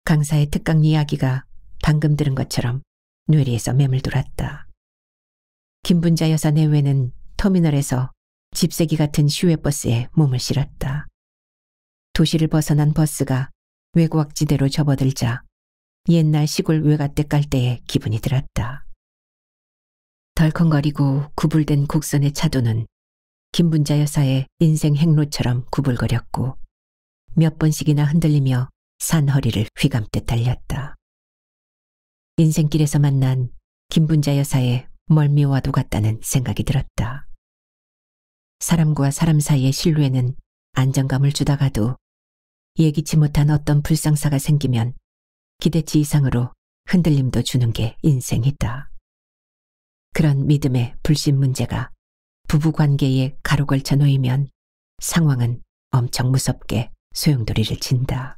Speaker 1: 강사의 특강 이야기가 방금 들은 것처럼 뇌리에서 맴을 돌았다. 김분자 여사 내외는 터미널에서 집세기 같은 시외버스에 몸을 실었다. 도시를 벗어난 버스가 외곽지대로 접어들자 옛날 시골 외갓댁 갈 때의 기분이 들었다. 덜컹거리고 구불된 곡선의 차도는 김분자 여사의 인생 행로처럼 구불거렸고 몇 번씩이나 흔들리며 산 허리를 휘감듯 달렸다. 인생길에서 만난 김분자 여사의 멀미와도 같다는 생각이 들었다. 사람과 사람 사이의 신뢰는 안정감을 주다가도 예기치 못한 어떤 불상사가 생기면 기대치 이상으로 흔들림도 주는 게 인생이다. 그런 믿음의 불신 문제가 부부관계에 가로 걸쳐 놓이면 상황은 엄청 무섭게 소용돌이를 친다.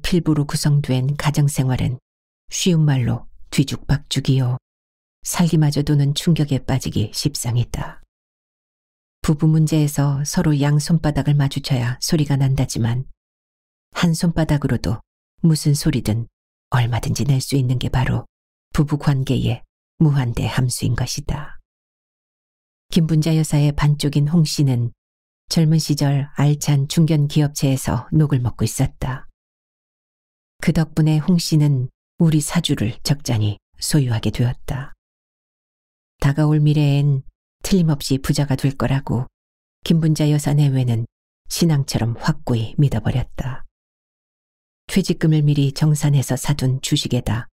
Speaker 1: 필부로 구성된 가정생활은 쉬운 말로 뒤죽박죽이요. 살기마저 도는 충격에 빠지기 십상이다. 부부 문제에서 서로 양 손바닥을 마주쳐야 소리가 난다지만 한 손바닥으로도 무슨 소리든 얼마든지 낼 수 있는 게 바로 부부 관계의 무한대 함수인 것이다. 김분자 여사의 반쪽인 홍 씨는 젊은 시절 알찬 중견 기업체에서 녹을 먹고 있었다. 그 덕분에 홍 씨는 우리 사주를 적잖이 소유하게 되었다. 다가올 미래엔 틀림없이 부자가 될 거라고 김분자 여사 내외는 신앙처럼 확고히 믿어버렸다. 퇴직금을 미리 정산해서 사둔 주식에다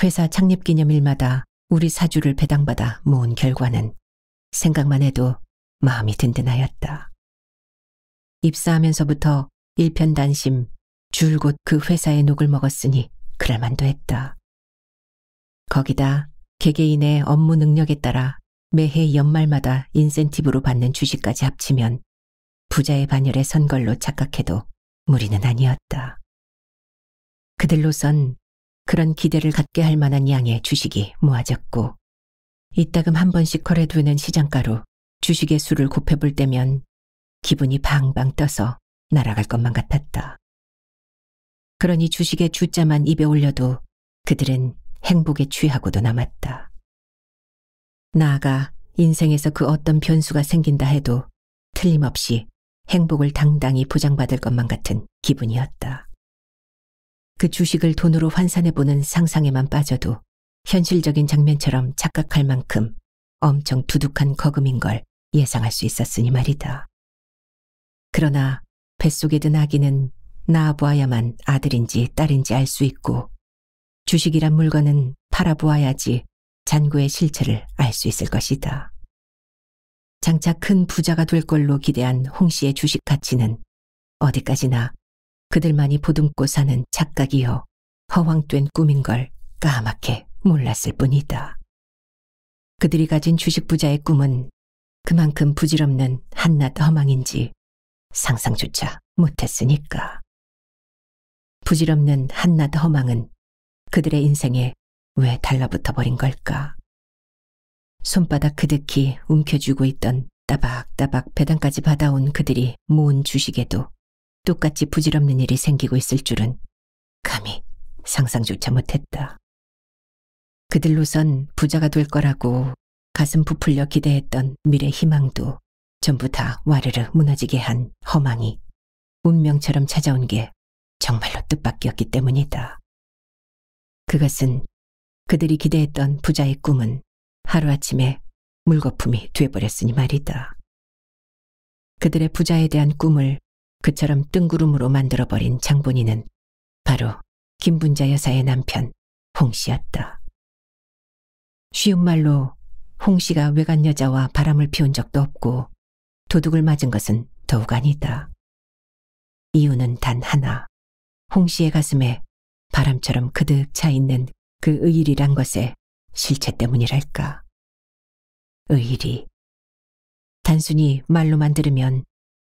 Speaker 1: 회사 창립기념일마다 우리 사주를 배당받아 모은 결과는 생각만 해도 마음이 든든하였다. 입사하면서부터 일편단심 줄곧 그 회사의 녹을 먹었으니 그럴만도 했다. 거기다 개개인의 업무 능력에 따라 매해 연말마다 인센티브로 받는 주식까지 합치면 부자의 반열에 선 걸로 착각해도 무리는 아니었다. 그들로선 그런 기대를 갖게 할 만한 양의 주식이 모아졌고 이따금 한 번씩 거래되는 시장가로 주식의 수를 곱해볼 때면 기분이 방방 떠서 날아갈 것만 같았다. 그러니 주식의 주자만 입에 올려도 그들은 행복에 취하고도 남았다. 나아가 인생에서 그 어떤 변수가 생긴다 해도 틀림없이 행복을 당당히 보장받을 것만 같은 기분이었다. 그 주식을 돈으로 환산해보는 상상에만 빠져도 현실적인 장면처럼 착각할 만큼 엄청 두둑한 거금인 걸 예상할 수 있었으니 말이다. 그러나 뱃속에 든 아기는 낳아보아야만 아들인지 딸인지 알 수 있고 주식이란 물건은 팔아보아야지 잔고의 실체를 알 수 있을 것이다. 장차 큰 부자가 될 걸로 기대한 홍 씨의 주식 가치는 어디까지나 그들만이 보듬고 사는 착각이요 허황된 꿈인 걸 까맣게 몰랐을 뿐이다. 그들이 가진 주식 부자의 꿈은 그만큼 부질없는 한낱 허망인지 상상조차 못했으니까. 부질없는 한낱 허망은 그들의 인생에 왜 달라붙어 버린 걸까? 손바닥 그득히 움켜쥐고 있던 따박따박 배당까지 받아온 그들이 모은 주식에도 똑같이 부질없는 일이 생기고 있을 줄은 감히 상상조차 못했다. 그들로선 부자가 될 거라고 가슴 부풀려 기대했던 미래 희망도 전부 다 와르르 무너지게 한 허망이 운명처럼 찾아온 게 정말로 뜻밖이었기 때문이다. 그것은 그들이 기대했던 부자의 꿈은 하루아침에 물거품이 돼버렸으니 말이다. 그들의 부자에 대한 꿈을 그처럼 뜬구름으로 만들어버린 장본인은 바로 김분자 여사의 남편 홍 씨였다. 쉬운 말로 홍 씨가 외간 여자와 바람을 피운 적도 없고 도둑을 맞은 것은 더욱 아니다. 이유는 단 하나. 홍 씨의 가슴에 바람처럼 그득 차 있는 그 의일이란 것의 실체 때문이랄까. 의일이. 단순히 말로만 들으면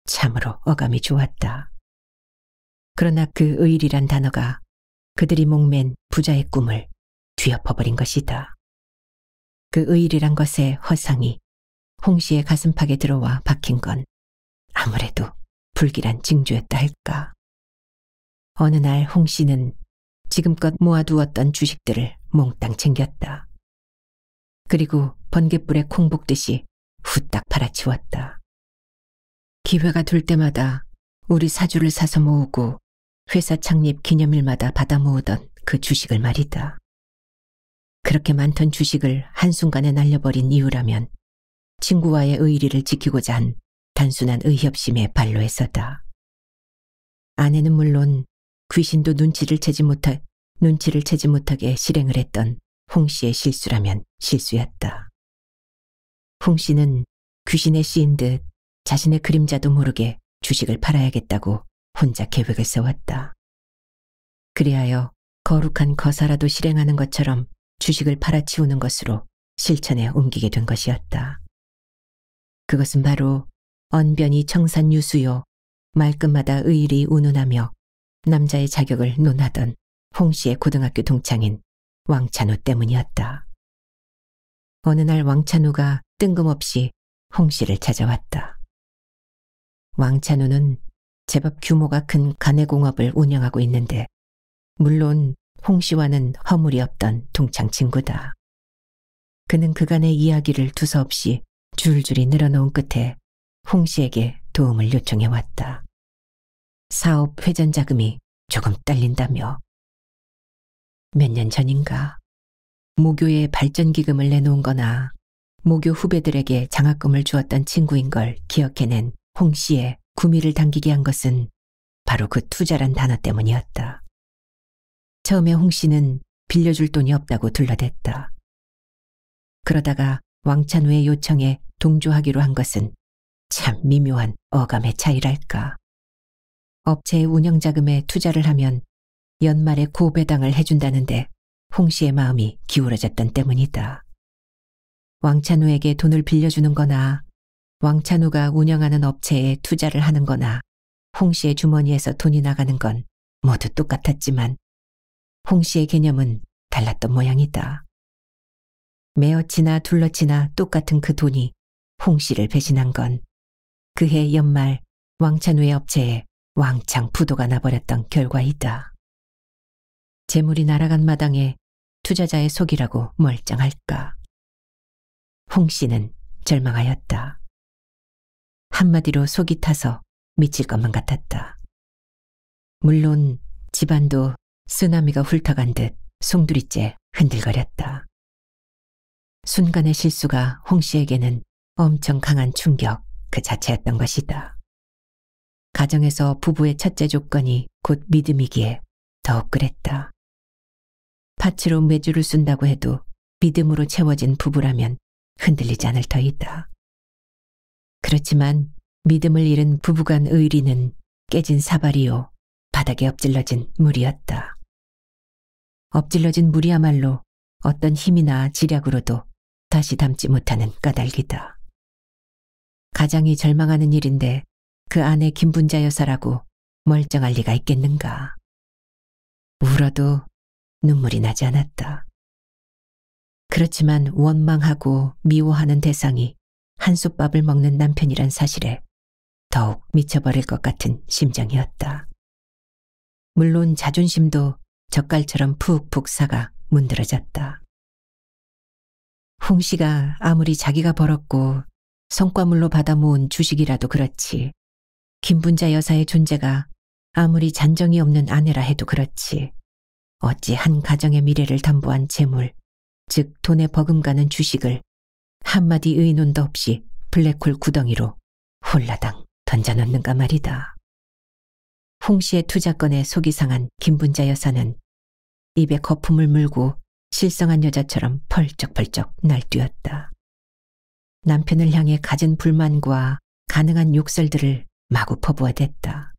Speaker 1: 참으로 어감이 좋았다. 그러나 그 의일이란 단어가 그들이 목맨 부자의 꿈을 뒤엎어버린 것이다. 그 의일이란 것의 허상이 홍 씨의 가슴팍에 들어와 박힌 건 아무래도 불길한 징조였다 할까. 어느 날 홍 씨는 지금껏 모아두었던 주식들을 몽땅 챙겼다. 그리고 번갯불에 콩 볶듯이 후딱 팔아치웠다. 기회가 될 때마다 우리 사주를 사서 모으고 회사 창립 기념일마다 받아 모으던 그 주식을 말이다. 그렇게 많던 주식을 한순간에 날려버린 이유라면 친구와의 의리를 지키고자 한 단순한 의협심에 반로했었다. 아내는 물론 귀신도 눈치를 채지 못하게 실행을 했던 홍 씨의 실수라면 실수였다. 홍 씨는 귀신에 씌인 듯 자신의 그림자도 모르게 주식을 팔아야겠다고 혼자 계획을 세웠다. 그리하여 거룩한 거사라도 실행하는 것처럼 주식을 팔아치우는 것으로 실천에 옮기게 된 것이었다. 그것은 바로 언변이 청산유수요 말끝마다 의일이 운운하며 남자의 자격을 논하던 홍 씨의 고등학교 동창인 왕찬우 때문이었다. 어느 날 왕찬우가 뜬금없이 홍 씨를 찾아왔다. 왕찬우는 제법 규모가 큰 가내공업을 운영하고 있는데 물론 홍 씨와는 허물이 없던 동창 친구다. 그는 그간의 이야기를 두서없이 줄줄이 늘어놓은 끝에 홍 씨에게 도움을 요청해왔다. 사업 회전 자금이 조금 딸린다며. 몇 년 전인가 모교에 발전기금을 내놓은 거나 모교 후배들에게 장학금을 주었던 친구인 걸 기억해낸 홍 씨의 구미를 당기게 한 것은 바로 그 투자란 단어 때문이었다. 처음에 홍 씨는 빌려줄 돈이 없다고 둘러댔다. 그러다가 왕찬우의 요청에 동조하기로 한 것은 참 미묘한 어감의 차이랄까. 업체의 운영자금에 투자를 하면 연말에 고배당을 해준다는데 홍 씨의 마음이 기울어졌던 때문이다. 왕찬우에게 돈을 빌려주는 거나 왕찬우가 운영하는 업체에 투자를 하는 거나 홍 씨의 주머니에서 돈이 나가는 건 모두 똑같았지만 홍 씨의 개념은 달랐던 모양이다. 매어치나 둘러치나 똑같은 그 돈이 홍 씨를 배신한 건 그해 연말 왕찬우의 업체에 왕창 부도가 나버렸던 결과이다. 재물이 날아간 마당에 투자자의 속이라고 멀쩡할까. 홍 씨는 절망하였다. 한마디로 속이 타서 미칠 것만 같았다. 물론 집안도 쓰나미가 훑어간 듯 송두리째 흔들거렸다. 순간의 실수가 홍 씨에게는 엄청 강한 충격 그 자체였던 것이다. 가정에서 부부의 첫째 조건이 곧 믿음이기에 더욱 그랬다. 파츠로 매주를 쓴다고 해도 믿음으로 채워진 부부라면 흔들리지 않을 터이다. 그렇지만 믿음을 잃은 부부간 의리는 깨진 사발이요 바닥에 엎질러진 물이었다. 엎질러진 물이야말로 어떤 힘이나 지략으로도 다시 담지 못하는 까닭이다. 가장이 절망하는 일인데 그 아내 김분자 여사라고 멀쩡할 리가 있겠는가. 울어도 눈물이 나지 않았다. 그렇지만 원망하고 미워하는 대상이 한솥밥을 먹는 남편이란 사실에 더욱 미쳐버릴 것 같은 심정이었다. 물론 자존심도 젓갈처럼 푹푹 사가 문드러졌다. 홍 씨가 아무리 자기가 벌었고 성과물로 받아 모은 주식이라도 그렇지, 김분자 여사의 존재가 아무리 잔정이 없는 아내라 해도 그렇지, 어찌 한 가정의 미래를 담보한 재물, 즉 돈에 버금가는 주식을 한마디 의논도 없이 블랙홀 구덩이로 홀라당 던져넣는가 말이다. 홍 씨의 투자건에 속이 상한 김분자 여사는 입에 거품을 물고 실성한 여자처럼 펄쩍펄쩍 날뛰었다. 남편을 향해 가진 불만과 가능한 욕설들을 마구 퍼부어댔다.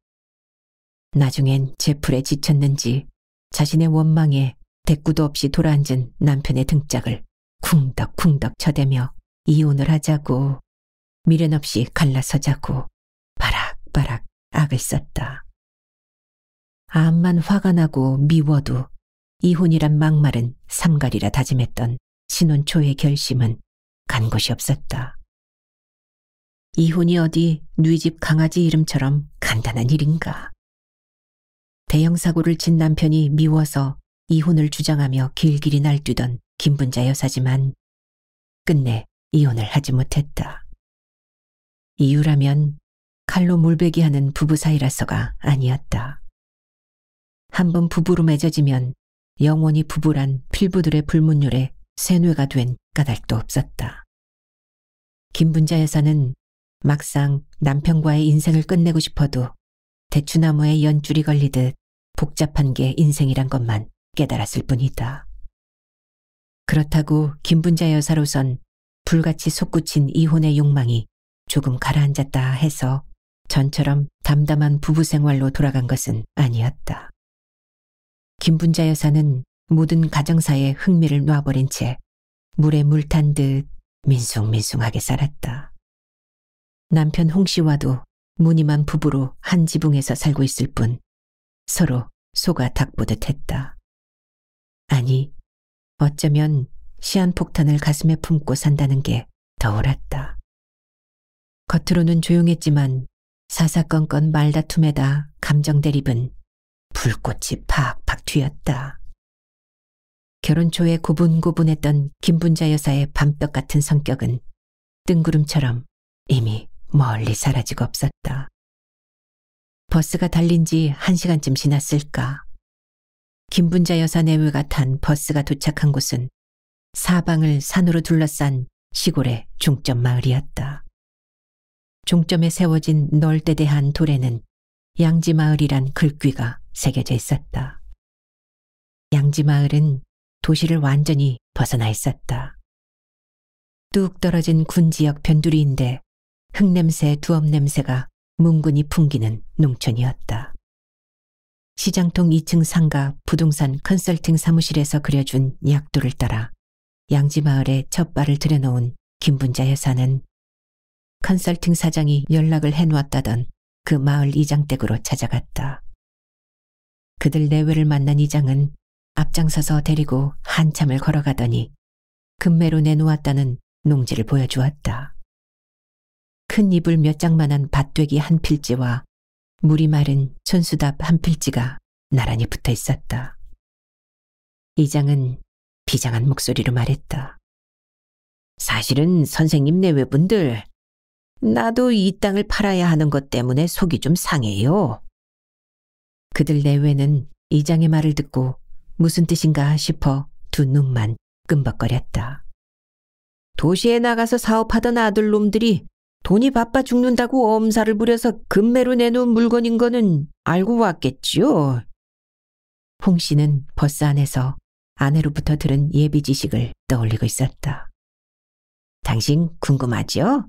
Speaker 1: 나중엔 제풀에 지쳤는지 자신의 원망에 대꾸도 없이 돌아앉은 남편의 등짝을 쿵덕쿵덕 쳐대며 이혼을 하자고, 미련 없이 갈라서자고 바락바락 악을 썼다. 암만 화가 나고 미워도 이혼이란 막말은 삼가리라 다짐했던 신혼 초의 결심은 간 곳이 없었다. 이혼이 어디 누이 집 강아지 이름처럼 간단한 일인가. 대형 사고를 친 남편이 미워서 이혼을 주장하며 길길이 날뛰던 김분자 여사지만 끝내 이혼을 하지 못했다. 이유라면 칼로 물베기하는 부부 사이라서가 아니었다. 한번 부부로 맺어지면 영원히 부부란 필부들의 불문율에 세뇌가 된 까닭도 없었다. 김분자 여사는 막상 남편과의 인생을 끝내고 싶어도 대추나무에 연줄이 걸리듯 복잡한 게 인생이란 것만 깨달았을 뿐이다. 그렇다고 김분자 여사로선 불같이 솟구친 이혼의 욕망이 조금 가라앉았다 해서 전처럼 담담한 부부 생활로 돌아간 것은 아니었다. 김분자 여사는 모든 가정사에 흥미를 놔버린 채 물에 물 탄 듯 민숭민숭하게 살았다. 남편 홍 씨와도 무늬만 부부로 한 지붕에서 살고 있을 뿐 서로 소가 닭 보듯 했다. 아니, 어쩌면 시한폭탄을 가슴에 품고 산다는 게 더 옳았다. 겉으로는 조용했지만 사사건건 말다툼에다 감정 대립은 불꽃이 팍팍 튀었다. 결혼 초에 고분고분했던 김분자 여사의 밤떡 같은 성격은 뜬구름처럼 이미 멀리 사라지고 없었다. 버스가 달린 지 1시간쯤 지났을까. 김분자 여사 내외가 탄 버스가 도착한 곳은 사방을 산으로 둘러싼 시골의 중점 마을이었다. 종점에 세워진 널대대한 돌에는 양지마을이란 글귀가 새겨져 있었다. 양지마을은 도시를 완전히 벗어나 있었다. 뚝 떨어진 군지역 변두리인데 흙냄새, 두업냄새가 뭉근히 풍기는 농촌이었다. 시장통 2층 상가 부동산 컨설팅 사무실에서 그려준 약도를 따라 양지마을에 첫 발을 들여놓은 김분자 여사는 컨설팅 사장이 연락을 해놓았다던 그 마을 이장 댁으로 찾아갔다. 그들 내외를 만난 이장은 앞장서서 데리고 한참을 걸어가더니 금매로 내놓았다는 농지를 보여주었다. 큰 이불 몇 장만한 밭되기 한 필지와 물이 마른 촌수답 한 필지가 나란히 붙어 있었다. 이장은 비장한 목소리로 말했다. 사실은 선생님 내외분들, 나도 이 땅을 팔아야 하는 것 때문에 속이 좀 상해요. 그들 내외는 이장의 말을 듣고 무슨 뜻인가 싶어 두 눈만 끔벅거렸다. 도시에 나가서 사업하던 아들놈들이 돈이 바빠 죽는다고 엄살을 부려서 금매로 내놓은 물건인 거는 알고 왔겠지요. 홍 씨는 버스 안에서 아내로부터 들은 예비 지식을 떠올리고 있었다. 당신 궁금하죠?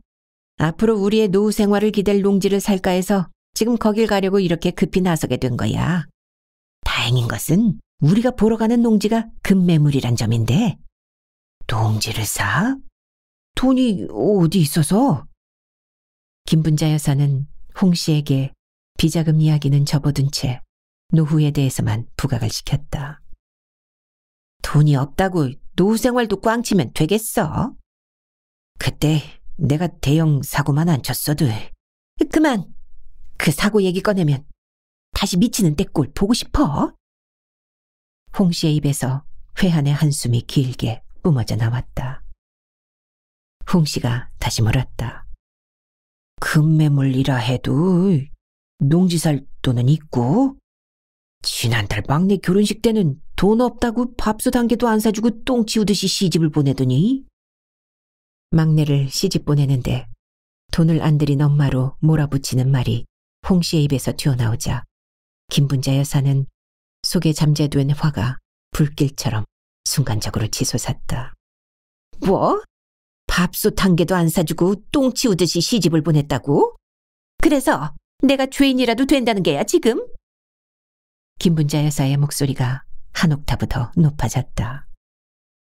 Speaker 1: 앞으로 우리의 노후 생활을 기댈 농지를 살까 해서 지금 거길 가려고 이렇게 급히 나서게 된 거야. 다행인 것은 우리가 보러 가는 농지가 금매물이란 점인데. 농지를 사? 돈이 어디 있어서? 김분자 여사는 홍 씨에게 비자금 이야기는 접어둔 채 노후에 대해서만 부각을 시켰다. 돈이 없다고 노후 생활도 꽝치면 되겠어? 그때 내가 대형 사고만 안 쳤어도. 그만! 그 사고 얘기 꺼내면 다시 미치는 떼꼴 보고 싶어? 홍 씨의 입에서 회한의 한숨이 길게 뿜어져 나왔다. 홍 씨가 다시 물었다. 금매물이라 해도 농지 살 돈은 있고, 지난달 막내 결혼식 때는 돈 없다고 밥솥 한 개도 안 사주고 똥 치우듯이 시집을 보내더니. 막내를 시집 보내는데 돈을 안 들인 엄마로 몰아붙이는 말이 홍 씨의 입에서 튀어나오자 김분자 여사는 속에 잠재된 화가 불길처럼 순간적으로 치솟았다. 뭐? 밥솥 한 개도 안 사주고 똥 치우듯이 시집을 보냈다고? 그래서 내가 죄인이라도 된다는 게야 지금? 김분자 여사의 목소리가 한 옥타브 더 높아졌다.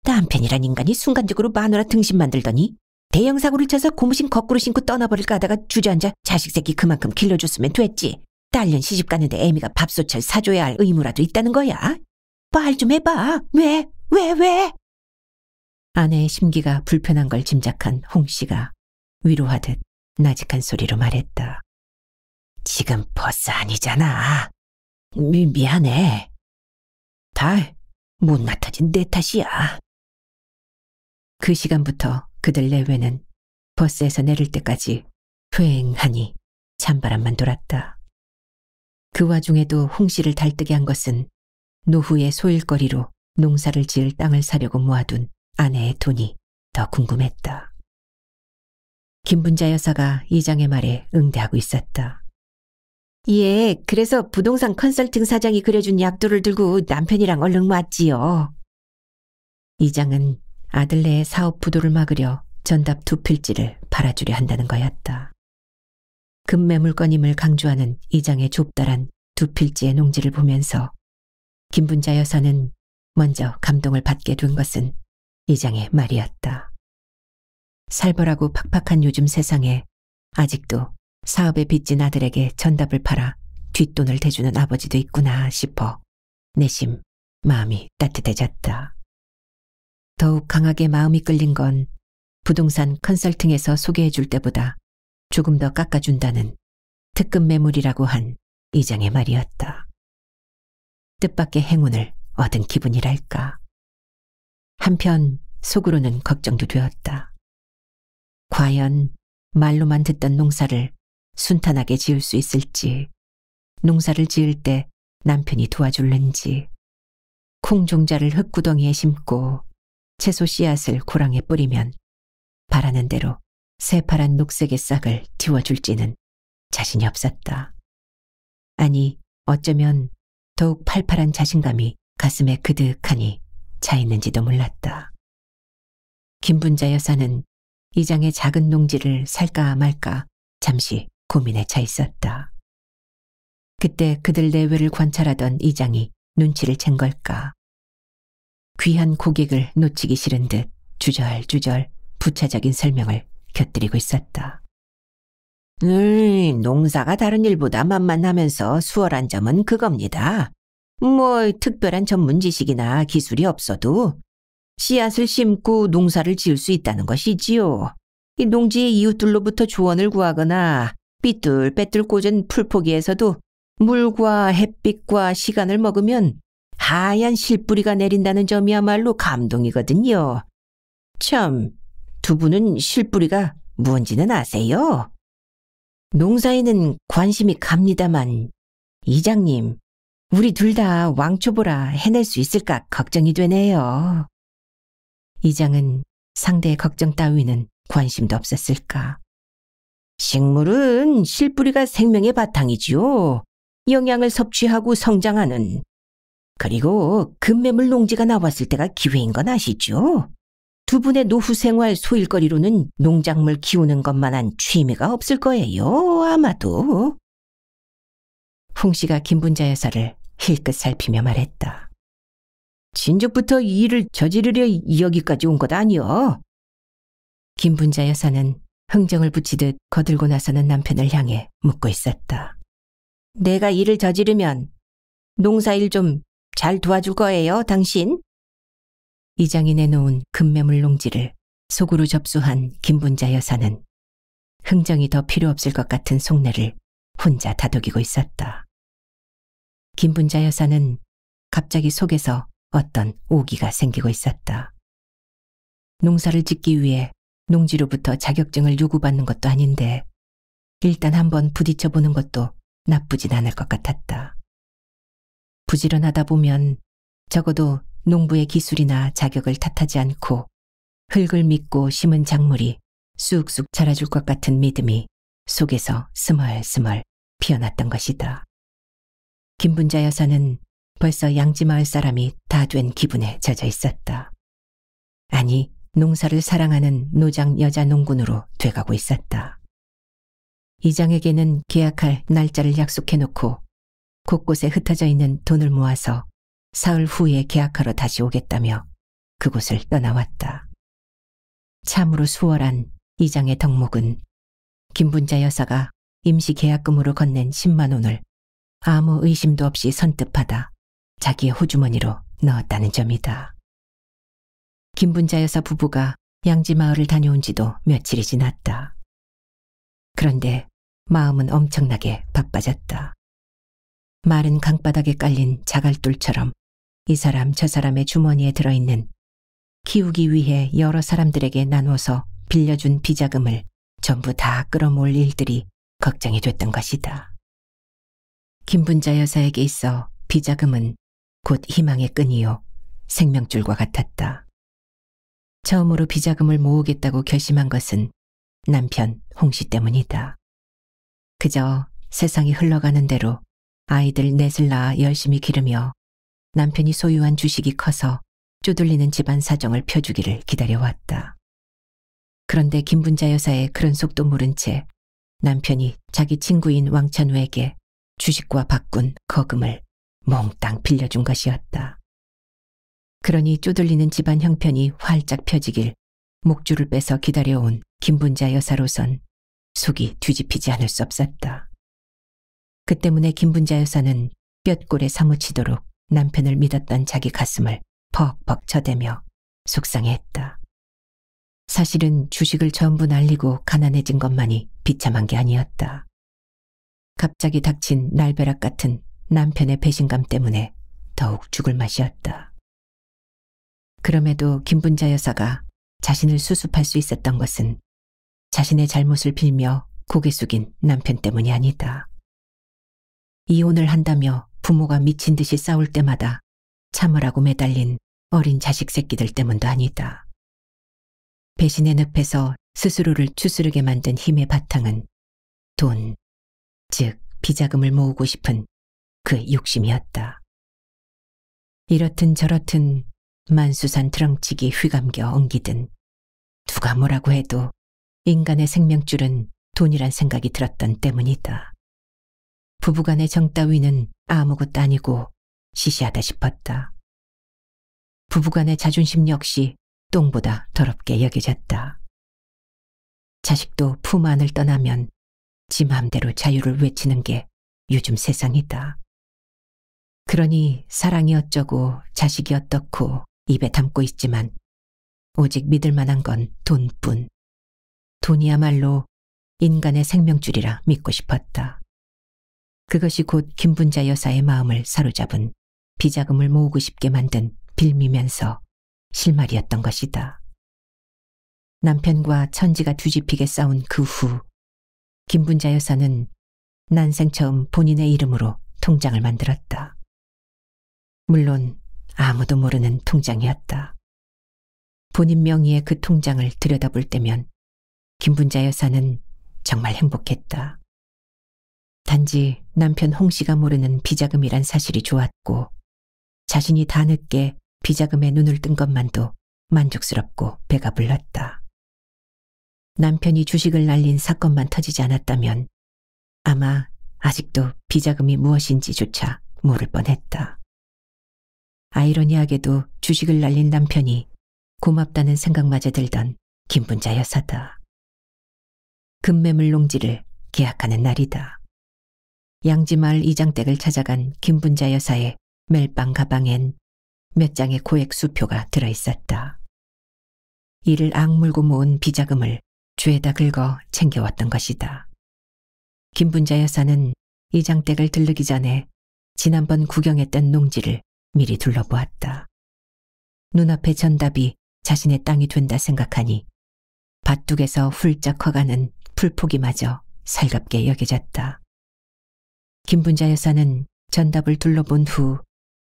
Speaker 1: 남편이란 인간이 순간적으로 마누라 등신 만들더니 대형 사고를 쳐서 고무신 거꾸로 신고 떠나버릴까 하다가 주저앉아 자식 새끼 그만큼 길러줬으면 됐지. 딸년 시집 가는데 애미가 밥솥을 사줘야 할 의무라도 있다는 거야. 말 좀 해봐. 왜? 아내의 심기가 불편한 걸 짐작한 홍 씨가 위로하듯 나직한 소리로 말했다. 지금 버스 아니잖아. 미안해. 다 못나 터진 내 탓이야. 그 시간부터 그들 내외는 버스에서 내릴 때까지 휑하니 찬바람만 돌았다. 그 와중에도 홍 씨를 달뜨게 한 것은 노후의 소일거리로 농사를 지을 땅을 사려고 모아둔 아내의 돈이 더 궁금했다. 김분자 여사가 이장의 말에 응대하고 있었다. 예, 그래서 부동산 컨설팅 사장이 그려준 약도를 들고 남편이랑 얼른 왔지요. 이장은 아들네의 사업 부도를 막으려 전답 2필지를 팔아주려 한다는 거였다. 금매물건임을 강조하는 이장의 좁다란 2필지의 농지를 보면서 김분자 여사는 먼저 감동을 받게 된 것은 이장의 말이었다. 살벌하고 팍팍한 요즘 세상에 아직도 사업에 빚진 아들에게 전답을 팔아 뒷돈을 대주는 아버지도 있구나 싶어 내심 마음이 따뜻해졌다. 더욱 강하게 마음이 끌린 건 부동산 컨설팅에서 소개해 줄 때보다 조금 더 깎아준다는 특급 매물이라고 한 이장의 말이었다. 뜻밖의 행운을 얻은 기분이랄까. 한편 속으로는 걱정도 되었다. 과연 말로만 듣던 농사를 순탄하게 지을 수 있을지, 농사를 지을 때 남편이 도와줄는지, 콩종자를 흙구덩이에 심고 채소 씨앗을 고랑에 뿌리면 바라는 대로 새파란 녹색의 싹을 틔워줄지는 자신이 없었다. 아니, 어쩌면 더욱 팔팔한 자신감이 가슴에 그득하니 차 있는지도 몰랐다. 김분자 여사는 이장의 작은 농지를 살까 말까 잠시 고민에 차 있었다. 그때 그들 내외를 관찰하던 이장이 눈치를 챈 걸까. 귀한 고객을 놓치기 싫은 듯 주절주절 부차적인 설명을 곁들이고 있었다. 농사가 다른 일보다 만만하면서 수월한 점은 그겁니다. 뭐 특별한 전문 지식이나 기술이 없어도 씨앗을 심고 농사를 지을 수 있다는 것이지요. 이 농지의 이웃들로부터 조언을 구하거나 삐뚤빼뚤 꽂은 풀포기에서도 물과 햇빛과 시간을 먹으면 하얀 실뿌리가 내린다는 점이야말로 감동이거든요. 참, 두 분은 실뿌리가 무언지는 아세요? 농사에는 관심이 갑니다만 이장님, 우리 둘 다 왕초보라 해낼 수 있을까 걱정이 되네요. 이장은 상대의 걱정 따위는 관심도 없었을까. 식물은 실뿌리가 생명의 바탕이지요. 영양을 섭취하고 성장하는. 그리고 급매물 농지가 나왔을 때가 기회인 건 아시죠? 두 분의 노후 생활 소일거리로는 농작물 키우는 것만한 취미가 없을 거예요, 아마도. 홍 씨가 김분자 여사를 힐끗 살피며 말했다. 진즉부터 이 일을 저지르려 여기까지 온 것 아니여. 김분자 여사는 흥정을 붙이듯 거들고 나서는 남편을 향해 묻고 있었다. 내가 일을 저지르면 농사일 좀 잘 도와줄 거예요, 당신? 이장이 내놓은 급매물 농지를 속으로 접수한 김분자 여사는 흥정이 더 필요 없을 것 같은 속내를 혼자 다독이고 있었다. 김분자 여사는 갑자기 속에서 어떤 오기가 생기고 있었다. 농사를 짓기 위해 농지로부터 자격증을 요구받는 것도 아닌데 일단 한번 부딪혀보는 것도 나쁘진 않을 것 같았다. 부지런하다 보면 적어도 농부의 기술이나 자격을 탓하지 않고 흙을 믿고 심은 작물이 쑥쑥 자라줄 것 같은 믿음이 속에서 스멀스멀 피어났던 것이다. 김분자 여사는 벌써 양지마을 사람이 다 된 기분에 젖어 있었다. 아니, 농사를 사랑하는 노장 여자 농군으로 돼가고 있었다. 이장에게는 계약할 날짜를 약속해놓고 곳곳에 흩어져 있는 돈을 모아서 사흘 후에 계약하러 다시 오겠다며 그곳을 떠나왔다. 참으로 수월한 이장의 덕목은 김분자 여사가 임시 계약금으로 건넨 10만 원을 아무 의심도 없이 선뜻받아 자기의 호주머니로 넣었다는 점이다. 김분자 여사 부부가 양지마을을 다녀온 지도 며칠이 지났다. 그런데 마음은 엄청나게 바빠졌다. 마른 강바닥에 깔린 자갈돌처럼 이 사람 저 사람의 주머니에 들어있는 키우기 위해 여러 사람들에게 나눠서 빌려준 비자금을 전부 다 끌어모을 일들이 걱정이 됐던 것이다. 김분자 여사에게 있어 비자금은 곧 희망의 끈이요 생명줄과 같았다. 처음으로 비자금을 모으겠다고 결심한 것은 남편 홍 씨 때문이다. 그저 세상이 흘러가는 대로 아이들 넷을 낳아 열심히 기르며 남편이 소유한 주식이 커서 쪼들리는 집안 사정을 펴주기를 기다려왔다. 그런데 김분자 여사의 그런 속도 모른 채 남편이 자기 친구인 왕찬우에게 주식과 바꾼 거금을 몽땅 빌려준 것이었다. 그러니 쪼들리는 집안 형편이 활짝 펴지길 목줄을 빼서 기다려온 김분자 여사로선 속이 뒤집히지 않을 수 없었다. 그 때문에 김분자 여사는 뼛골에 사무치도록 남편을 믿었던 자기 가슴을 퍽퍽 쳐대며 속상해했다. 사실은 주식을 전부 날리고 가난해진 것만이 비참한 게 아니었다. 갑자기 닥친 날벼락 같은 남편의 배신감 때문에 더욱 죽을 맛이었다. 그럼에도 김분자 여사가 자신을 수습할 수 있었던 것은 자신의 잘못을 빌며 고개 숙인 남편 때문이 아니다. 이혼을 한다며 부모가 미친 듯이 싸울 때마다 참으라고 매달린 어린 자식 새끼들 때문도 아니다. 배신의 늪에서 스스로를 추스르게 만든 힘의 바탕은 돈, 즉 비자금을 모으고 싶은 그 욕심이었다. 이렇든 저렇든 만수산 드렁치기 휘감겨 엉기든 누가 뭐라고 해도 인간의 생명줄은 돈이란 생각이 들었던 때문이다. 부부간의 정 따위는 아무것도 아니고 시시하다 싶었다. 부부간의 자존심 역시 똥보다 더럽게 여겨졌다. 자식도 품 안을 떠나면 지 맘대로 자유를 외치는 게 요즘 세상이다. 그러니 사랑이 어쩌고 자식이 어떻고 입에 담고 있지만 오직 믿을 만한 건 돈뿐. 돈이야말로 인간의 생명줄이라 믿고 싶었다. 그것이 곧 김분자 여사의 마음을 사로잡은 비자금을 모으고 싶게 만든 빌미면서 실마리였던 것이다. 남편과 천지가 뒤집히게 싸운 그 후 김분자 여사는 난생 처음 본인의 이름으로 통장을 만들었다. 물론 아무도 모르는 통장이었다. 본인 명의의 그 통장을 들여다볼 때면 김분자 여사는 정말 행복했다. 단지 남편 홍 씨가 모르는 비자금이란 사실이 좋았고 자신이 다 늦게 비자금에 눈을 뜬 것만도 만족스럽고 배가 불렀다. 남편이 주식을 날린 사건만 터지지 않았다면 아마 아직도 비자금이 무엇인지조차 모를 뻔했다. 아이러니하게도 주식을 날린 남편이 고맙다는 생각마저 들던 김분자 여사다. 금매물 농지를 계약하는 날이다. 양지마을 이장댁을 찾아간 김분자 여사의 멜빵 가방엔 몇 장의 고액 수표가 들어있었다. 이를 악물고 모은 비자금을 죄에다 긁어 챙겨왔던 것이다. 김분자 여사는 이장댁을 들르기 전에 지난번 구경했던 농지를 미리 둘러보았다. 눈앞의 전답이 자신의 땅이 된다 생각하니 밭둑에서 훌쩍 커가는 풀포기마저 살갑게 여겨졌다. 김분자 여사는 전답을 둘러본 후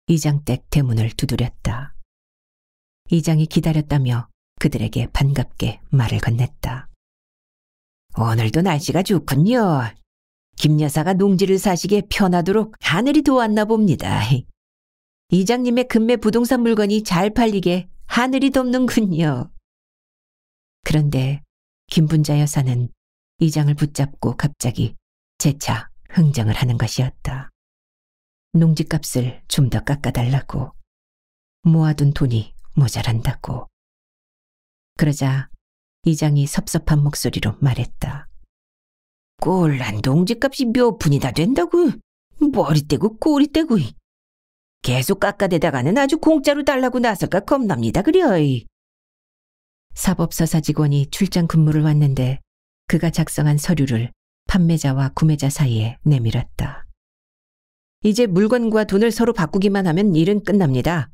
Speaker 1: 이장댁 대문을 두드렸다. 이장이 기다렸다며 그들에게 반갑게 말을 건넸다. 오늘도 날씨가 좋군요. 김 여사가 농지를 사시기에 편하도록 하늘이 도왔나 봅니다. 이장님의 금매 부동산 물건이 잘 팔리게 하늘이 돕는군요. 그런데 김분자 여사는 이장을 붙잡고 갑자기 재차 흥정을 하는 것이었다. 농지값을 좀 더 깎아달라고. 모아둔 돈이 모자란다고. 그러자 이장이 섭섭한 목소리로 말했다. 꼴난 농지값이 몇 푼이나 된다고. 머리 떼고 꼬리 떼고. 계속 깎아대다가는 아주 공짜로 달라고 나설까 겁납니다 그려. 사법서사 직원이 출장 근무를 왔는데 그가 작성한 서류를 판매자와 구매자 사이에 내밀었다. 이제 물건과 돈을 서로 바꾸기만 하면 일은 끝납니다.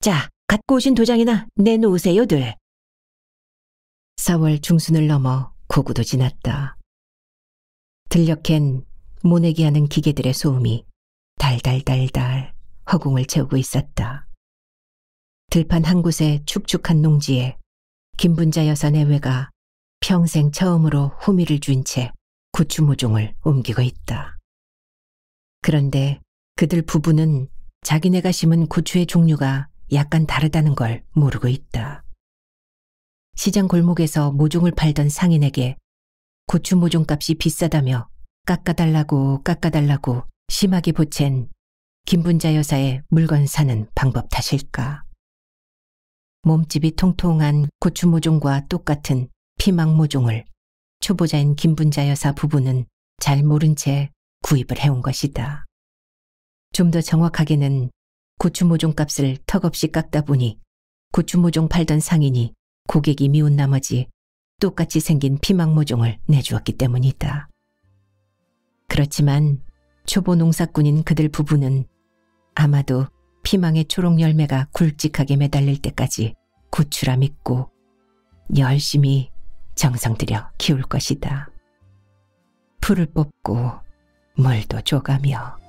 Speaker 1: 자, 갖고 오신 도장이나 내놓으세요들. 4월 중순을 넘어 고구도 지났다. 들녘엔 모내기 하는 기계들의 소음이 달달달달 허공을 채우고 있었다. 들판 한 곳의 축축한 농지에 김분자 여사 내외가 평생 처음으로 호미를 쥔 채 고추 모종을 옮기고 있다. 그런데 그들 부부는 자기네가 심은 고추의 종류가 약간 다르다는 걸 모르고 있다. 시장 골목에서 모종을 팔던 상인에게 고추 모종값이 비싸다며 깎아달라고 심하게 보챈 김분자 여사의 물건 사는 방법 탓일까. 몸집이 통통한 고추 모종과 똑같은 피망 모종을 초보자인 김분자 여사 부부는 잘 모른 채 구입을 해온 것이다. 좀 더 정확하게는 고추 모종 값을 턱없이 깎다 보니 고추 모종 팔던 상인이 고객이 미운 나머지 똑같이 생긴 피망 모종을 내주었기 때문이다. 그렇지만 초보 농사꾼인 그들 부부는 아마도 피망의 초록 열매가 굵직하게 매달릴 때까지 고추라 믿고 열심히 정성 들여 키울 것이다. 풀을 뽑고 물도 줘가며